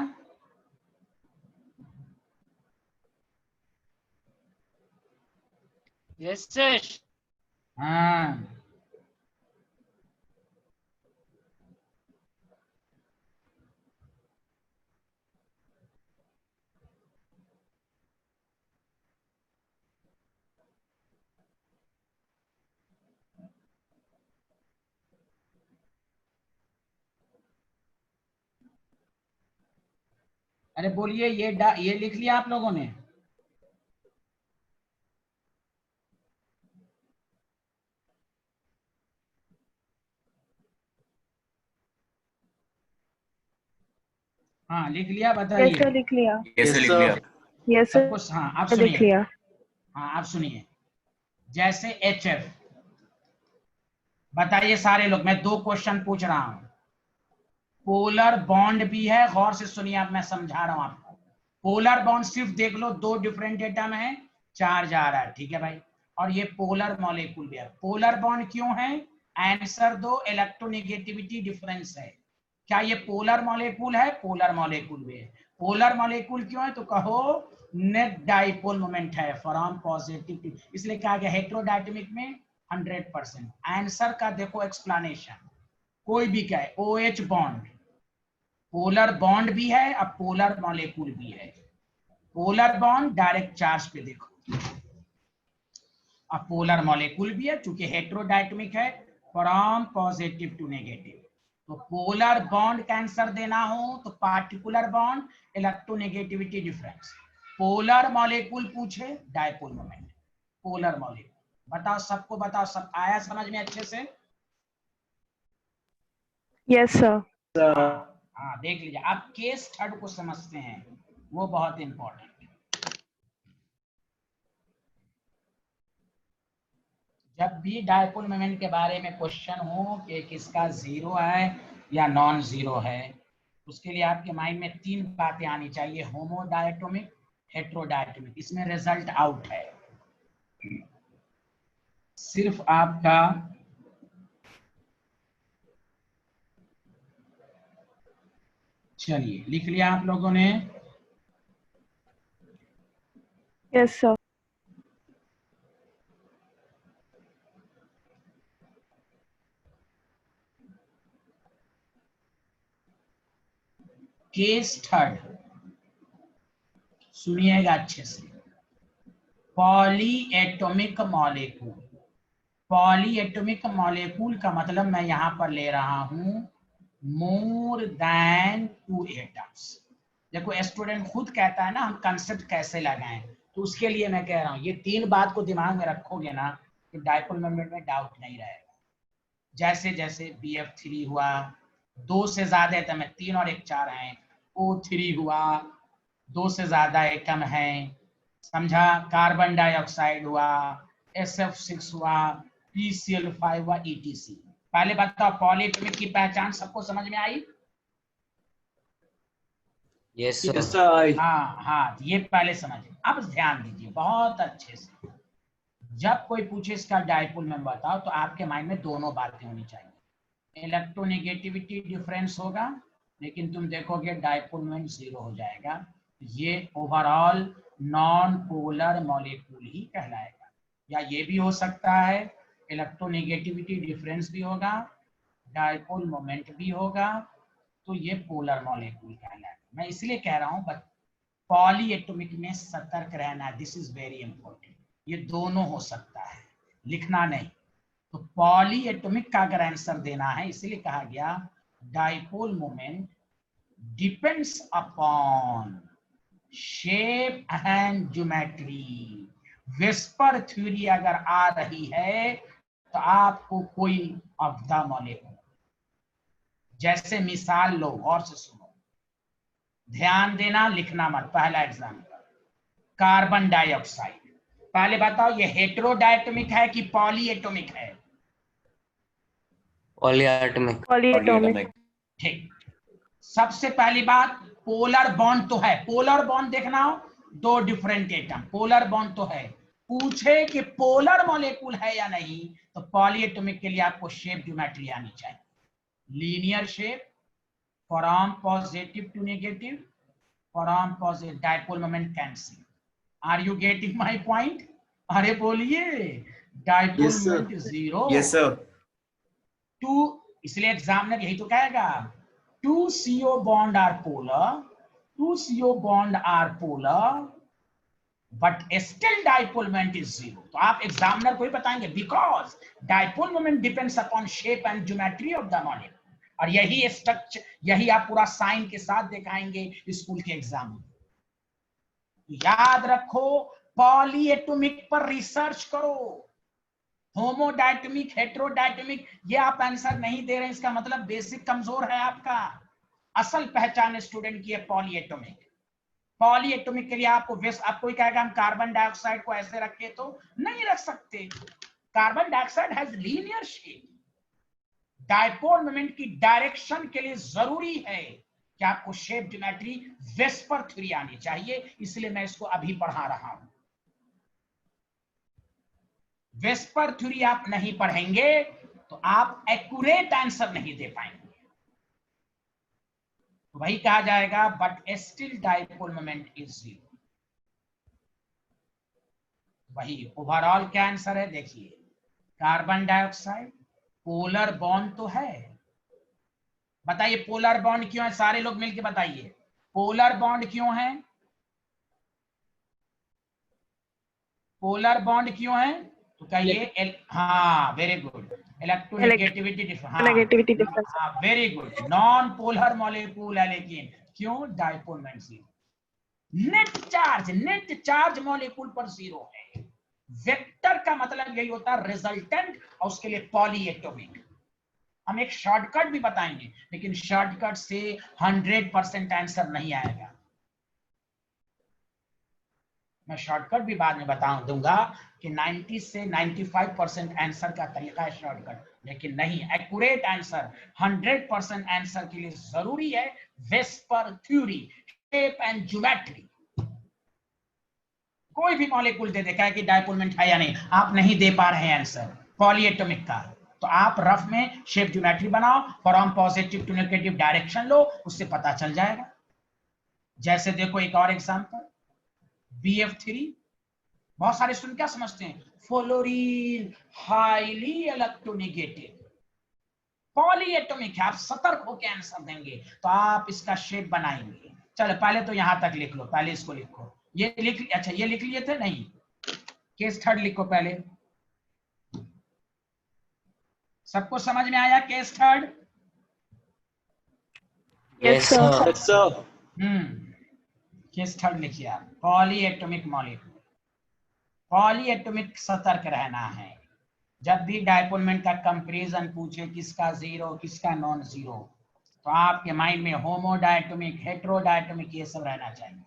Yes sir. हाँ, अरे बोलिए, ये लिख लिया आप लोगों ने? हाँ लिख लिया, यस सर, बताइए। लिख लिया। कैसे लिख लिया? यस सबको, सर, हाँ आप लिख सुनिए, लिया। हाँ आप सुनिए, जैसे HF, बताइए सारे लोग, मैं 2 क्वेश्चन पूछ रहा हूं, पोलर बॉन्ड भी है, गौर से सुनिए, अब मैं समझा रहा हूं आपको। पोलर बॉन्ड सिर्फ देख लो, 2 डिफरेंट एटम है, चार्ज आ रहा है, ठीक है भाई, और ये पोलर मॉलिक्यूल भी है। पोलर बॉन्ड क्यों है? आंसर दो, इलेक्ट्रोनेगेटिविटी डिफरेंस है। क्या ये पोलर मॉलिक्यूल है? पोलर मॉलिक्यूल भी है। पोलर मॉलिक्यूल क्यों है तो कहो नेट डाइपोल मोमेंट है फ्रॉम पॉजिटिव, इसलिए कहा गया हेट्रोडायटोमिक में 100%। आंसर का देखो एक्सप्लेनेशन, कोई भी कहे OH बॉन्ड, पोलर बॉन्ड भी है, अब पोलर मॉलिक्यूल भी है। पोलर बॉन्ड डायरेक्ट चार्ज पे देखो, अब पोलर मॉलिक्यूल भी है, चूंकि हेट्रोडायटोमिक है, फ्रॉम पॉजिटिव टू नेगेटिव। तो पोलर बॉन्ड का आंसर देना हो तो particular bond, electronegativity difference. Polar molecule पूछे, डायपोल मोमेंट। पोलर मॉलिक्यूल बताओ, सबको बताओ, सब आया समझ में अच्छे से? Yes sir. हाँ देख लीजिए, आप केस थर्ड को समझते हैं, वो बहुत इंपॉर्टेंट है। जब भी डायपोल मोमेंट के बारे में क्वेश्चन हो कि किसका 0 है या नॉन 0 है, उसके लिए आपके माइंड में 3 बातें आनी चाहिए, होमोडायटोमिक, हेट्रोडायटोमिक। इसमें रिजल्ट आउट है, सिर्फ आपका चलिए लिख लिया आप लोगों ने? Yes sir. केस थर्ड सुनिएगा अच्छे से। Polyatomic molecule. पॉलीएटॉमिक मॉलिक्यूल का मतलब मैं यहां पर ले रहा हूं मोर देन 2 एटम्स। देखो स्टूडेंट खुद कहता है ना हम कंसेप्ट कैसे लगाएं, तो उसके लिए मैं कह रहा हूं ये 3 बात को दिमाग में रखोगे ना तो डायपोल मोमेंट में डाउट नहीं रहेगा। जैसे जैसे BF3 हुआ, 2 से ज्यादा एटम है, 3 और 1 4 हैं। O3 हुआ, 2 से ज्यादा एटम है, समझा। कार्बन डाइऑक्साइड हुआ, SF6 हुआ, PCl5 हुआ, ETC। पहले बताओ पॉलीएटॉमिक की पहचान सबको समझ में आई? Yes Yes, sir. sir. हाँ हाँ, ये पहले समझिए। अब ध्यान दीजिए बहुत अच्छे से। जब कोई पूछे इसका डायपोल में बताओ तो आपके माइंड में दोनों बातें होनी चाहिए। इलेक्ट्रोनेगेटिविटी डिफरेंस होगा, लेकिन तुम देखोगे डायपोल मोमेंट 0 हो जाएगा। ये ओवरऑल नॉन पोलर मॉलिक्यूल ही कहलाएगा। या ये भी हो सकता है इलेक्ट्रोनेगेटिविटी डिफरेंस भी होगा, डायपोल मोमेंट भी होगा, तो ये पोलर मॉलिक्यूल कहलाएगा। मैं इसलिए कह रहा हूं पॉलीएटॉमिक में सतर्क रहना, दिस इज वेरी इंपॉर्टेंट। ये दोनों हो सकता है, लिखना नहीं। तो पॉलीएटॉमिक का अगर आंसर देना है, इसलिए कहा गया dipole moment depends upon shape and geometry. Whisper theory अगर आ रही है तो आपको कोई ऑफ द मॉलिक्यूल, जैसे मिसाल लो, और से सुनो, ध्यान देना, लिखना मत। पहला एग्जांपल कार्बन डाइऑक्साइड। पहले बताओ ये हेटेरोडायटोमिक है कि पॉलीएटॉमिक है? पॉलीएटॉमिक। पॉलीएटॉमिक। ठीक। सबसे पहली बात, पोलर बॉन्ड तो है। पोलर बॉन्ड देखना हो, 2 डिफरेंट एटम, पोलर बॉन्ड तो है। पूछे कि पोलर मॉलिक्यूल है या नहीं, तो पॉलीएटॉमिक के लिए आपको शेप ज्योमेट्री आनी चाहिए। Linear shape, from positive to negative, from positive, dipole moment cancel. Are you getting my point? अरे बोलिए। Dipole moment 0। Yes sir. 2, इसलिए एग्जामिनर यही तो कहेगा 2 CO bond are polar, 2 CO bond are polar, but still dipole moment is 0। तो आप examiner को ही बताएंगे because dipole moment depends upon shape and geometry of the molecule. और यही स्ट्रक्चर, यही आप पूरा साइन के साथ दिखाएंगे स्कूल के एग्जाम में। याद रखो, पॉलीएटॉमिक पर रिसर्च करो। होमोडायटोमिक, हेटेरोडायटोमिक, ये आप आंसर नहीं दे रहे हैं, इसका मतलब बेसिक कमजोर है आपका। असल पहचान स्टूडेंट की है पॉलीएटॉमिक। पॉलीएटॉमिक के लिए आपको ही कहेगा हम कार्बन डाइऑक्साइड को ऐसे रखे, तो नहीं रख सकते। Carbon dioxide has linear shape. Dipole moment की डायरेक्शन के लिए जरूरी है कि आपको शेप ज्योमेट्री वेस्पर थ्योरी आनी चाहिए, इसलिए मैं इसको अभी पढ़ा रहा हूं। वेस्पर थ्योरी आप नहीं पढ़ेंगे तो आप एक्यूरेट आंसर नहीं दे पाएंगे। तो वही कहा जाएगा but still dipole moment is 0। वही ओवरऑल क्या आंसर है देखिए। कार्बन डाइऑक्साइड पोलर बॉन्ड तो है, बताइए पोलर बॉन्ड क्यों है? सारे लोग मिलकर बताइए पोलर बॉन्ड क्यों है? पोलर बॉन्ड क्यों है? तो कहिए हाँ, वेरी गुड, इलेक्ट्रोनेगेटिविटी डिफरेंस। हाँ very good, non polar molecule है, लेकिन क्यों? Dipole moment 0। Net charge molecule पर 0 है। वेक्टर का मतलब यही होता है रिजल्टेंट, और उसके लिए पॉलीएटॉमिक। हम एक शॉर्टकट भी बताएंगे, लेकिन शॉर्टकट से 100% आंसर नहीं आएगा। मैं शॉर्टकट भी बाद में बता दूंगा कि 90 से 95% आंसर का तरीका है शॉर्टकट, लेकिन नहीं, एक्यूरेट आंसर 100% आंसर के लिए जरूरी है VSEPR theory, shape and geometry. कोई भी मॉलिक्यूल दे देखा है कि डायपोल मोमेंट है या नहीं, आप नहीं दे पा रहे हैं आंसर पॉलीएटॉमिक का, तो आप रफ में शेप ज्योमेट्री बनाओ, from positive to negative direction लो, उससे पता चल जाएगा। जैसे देखो एक और एग्जांपल, BF3। बहुत सारे स्टूडेंट क्या समझते हैं, फ्लोरीन हाईली इलेक्ट्रोनेगेटिव, पॉलीएटॉमिक है, आप सतर्क होकर आंसर देंगे तो आप इसका शेप बनाएंगे। चलो पहले तो यहां तक लिख लो, पहले इसको लिखो, ये लिख, अच्छा ये लिख लिए थे, नहीं केस थर्ड लिखो पहले। सबको समझ में आया case third? Yes sir. Case third लिखिए आप, पॉलीएटॉमिक मॉलिक्यूल। पॉलीएटॉमिक सतर्क रहना है, जब भी डायपोल मोमेंट का कंपैरिजन पूछे किसका जीरो किसका नॉन जीरो, तो आपके माइंड में होमोडायटोमिक हेटेरोडायटोमिक ये सब रहना चाहिए।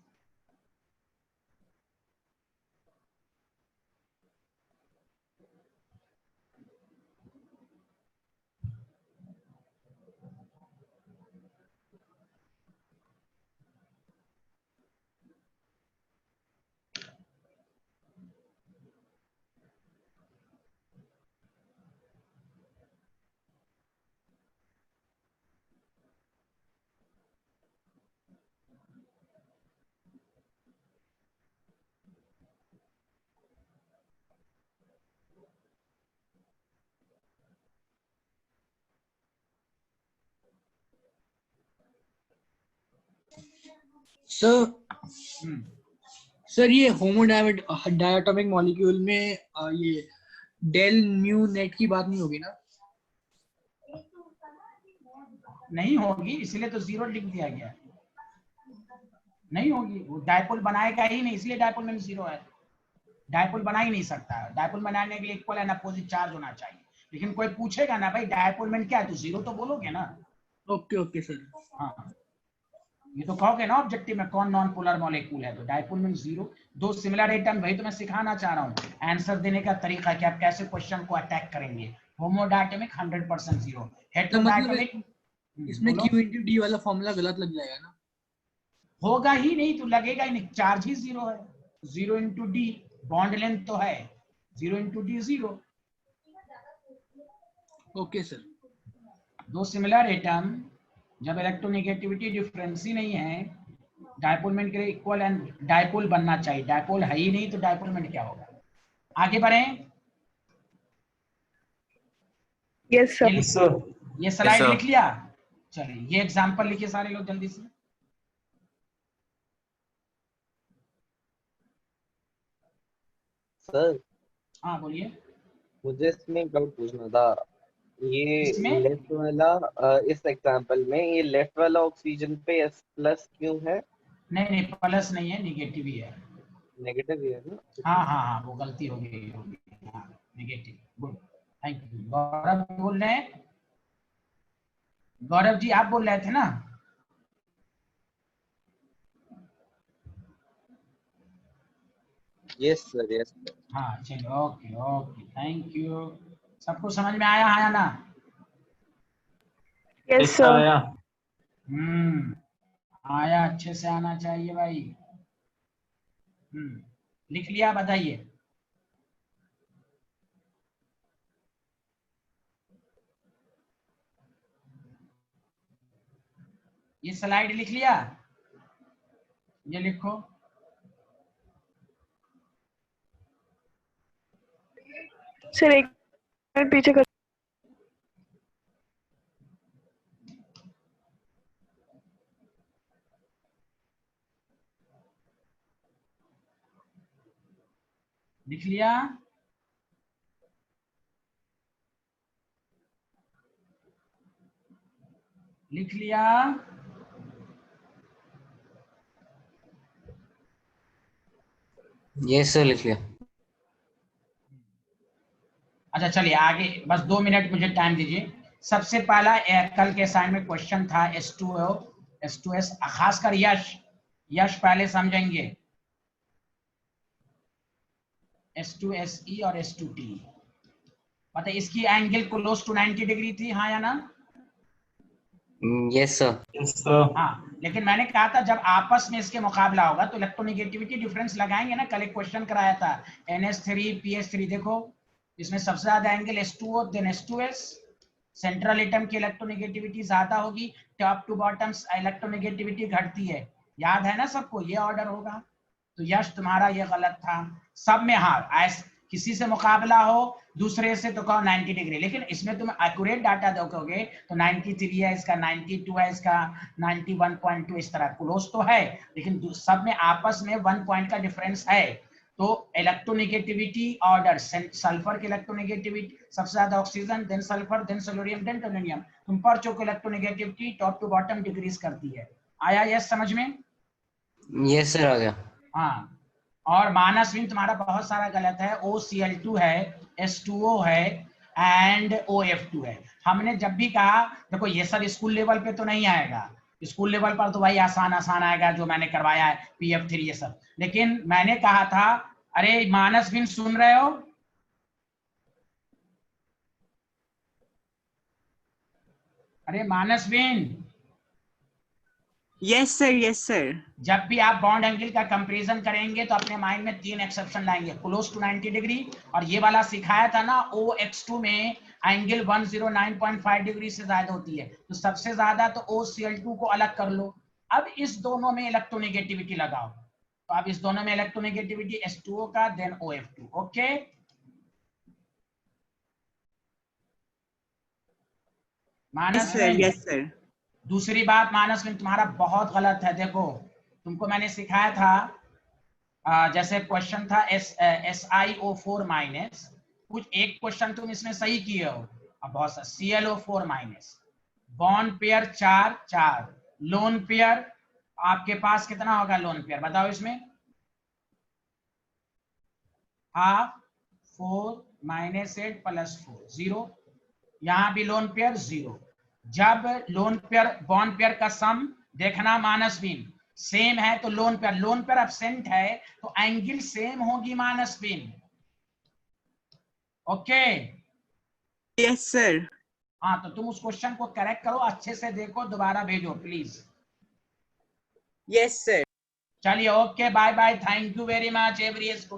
सर ये होमोडायटोमिक मॉलिक्यूल में ये डेल म्यू नेट की बात नहीं होगी ना? नहीं होगी, इसलिए तो जीरो लिख दिया गया, नहीं होगी, वो डायपोल बनाएगा ही नहीं, इसलिए डायपोल में जीरो है। डायपोल बना ही नहीं सकता है, डायपोल बनाने के लिए इक्वल एंड अपोजिट चार्ज होना चाहिए। लेकिन कोई पूछेगा ना भाई डायपोल में क्या है, तो जीरो तो बोलोगे ना। Okay okay sir. हाँ, ये तो कहोगे ना ऑब्जेक्टिव में कौन नॉन पोलर मॉलिक्यूल है, तो डायपोल में जीरो। दो सिमिलर एटम, वही तो मैं सिखाना चाह रहा हूँ, आंसर देने का तरीका कि आप कैसे क्वेश्चन को अटैक करेंगे। होमोडायटोमिक 100% जीरो, हेटेरोडायटोमिक इसमें Q into D वाला फॉर्मूला गलत लग जाएगा ना? होगा ही नहीं, तो लगेगा ही नहीं, चार्ज ही जीरो है। 0 into D, बॉन्ड लेंथ तो है 0 into D 0। Okay sir. दो सिमिलर एटम जब इलेक्ट्रोनेगेटिविटी डिफरेंस ही नहीं है, डायपोल मोमेंट के लिए इक्वल एंड डायपोल बनना चाहिए, डायपोल है ही नहीं तो डायपोल मोमेंट क्या होगा। आगे बढ़ें। Yes sir. ये स्लाइड लिख लिया, चलिए ये एग्जांपल लिखिए सारे लोग जल्दी से। सर हाँ बोलिए। मुझे इसमें एक डाउट पूछना था, ये इसमें? लेफ्ट वाला इस एग्जांपल में ये लेफ्ट वाला ऑक्सीजन पे S प्लस क्यों है? नहीं प्लस नहीं है, निगेटिव ही है। नेगेटिव ही है ना? हाँ वो गलती हो गई हाँ, negative. Good, thank you. Gaurav बोल रहे हैं, गौरव जी आप बोल रहे थे ना? Yes sir, yes sir. हाँ चलिए, ओके थैंक यू। सबको समझ में आया है ना? Yes sir. आया, अच्छे से आना चाहिए भाई। लिख लिया, बताइए। ये स्लाइड लिख लिया, ये लिखो। सर एक मिनट पीछे कर। लिख लिया? लिख लिया? यस सर, लिख लिया। अच्छा चलिए आगे, बस 2 मिनट मुझे टाइम दीजिए। सबसे पहला कल के असाइनमेंट क्वेश्चन था H2O H2S, खासकर यश पहले समझेंगे, H2SE और H2T। मतलब इसकी एंगल क्लोज टू 90 डिग्री थी, हाँ या ना? Yes sir. हाँ, लेकिन मैंने कहा था जब आपस में इसके मुकाबला होगा तो इलेक्ट्रोनेगेटिविटी डिफरेंस लगाएंगे ना। कल एक क्वेश्चन कराया था NH3 PH3, देखो इसमें सबसे ज्यादा angle S2O then S2S। Central atom की इलेक्ट्रोनेगेटिविटी ज्यादा होगी, टॉप टू बॉटम इलेक्ट्रोनेगेटिविटी घटती है। याद है ना सबको, ये ऑर्डर होगा। तो यश तुम्हारा ये गलत था। सब में हार, किसी से मुकाबला हो दूसरे से तो कहो 90 डिग्री, लेकिन इसमें तुम एक्यूरेट डाटा देखोगे तो 93 है इसका, 92 है इसका, 91.2 इस तरह क्लोज तो है, लेकिन सब में आपस में 1 पॉइंट का डिफरेंस है। तो इलेक्ट्रोनेगेटिविटी ऑर्डर, सल्फर की इलेक्ट्रोनेगेटिविटी सबसे ज्यादा oxygen, then sulphur, then selenium, then tellurium. तुम पर चौको electronegativity top to bottom decrease करती है। आया यस समझ में? यस सर आ गया। हाँ, और माइनस विन तुम्हारा बहुत सारा गलत है। OCl2 है, H2O है एंड OF2 है। हमने जब भी कहा, देखो ये सब स्कूल लेवल पे तो नहीं आएगा, स्कूल लेवल पर तो भाई आसान आसान आएगा जो मैंने करवाया है, PF3 ये सब, लेकिन मैंने कहा था, अरे मानस विन सुन रहे हो? अरे Manasveen, yes sir, yes sir. जब भी आप बॉन्ड एंगल का कंपैरिजन करेंगे तो अपने माइंड में 3 एक्सेप्शन लाएंगे, क्लोज टू 90 डिग्री, और ये वाला सिखाया था ना OX2 में एंगल 109.5 डिग्री से ज्यादा होती है, तो सबसे ज्यादा तो OCl2 को अलग कर लो। अब इस दोनों में इलेक्ट्रोनेगेटिविटी लगाओ, तो अब इस दोनों में इलेक्ट्रोनेगेटिविटी H2O का, देन OF2। ओके, मानस सर, यस सर। दूसरी बात मानस में तुम्हारा बहुत गलत है। देखो तुमको मैंने सिखाया था, जैसे क्वेश्चन था SiO4 माइनस, कुछ एक क्वेश्चन तुम इसमें सही किए हो, अब बहुत सा ClO4 minus, bond pair 4, lone pair आपके पास कितना होगा? लोन पेयर बताओ इसमें, हाफ, 4 -8 + 4 0, यहां भी लोन पेयर 0। जब लोन पेयर बॉन्ड पेयर का सम देखना मानस बीन सेम है तो लोन पेयर एब्सेंट है तो एंगल सेम होगी मानस बीन। Okay yes sir. हाँ, तो तुम उस क्वेश्चन को करेक्ट करो, अच्छे से देखो, दोबारा भेजो प्लीज। Yes sir. चलिए okay, bye bye, thank you very much every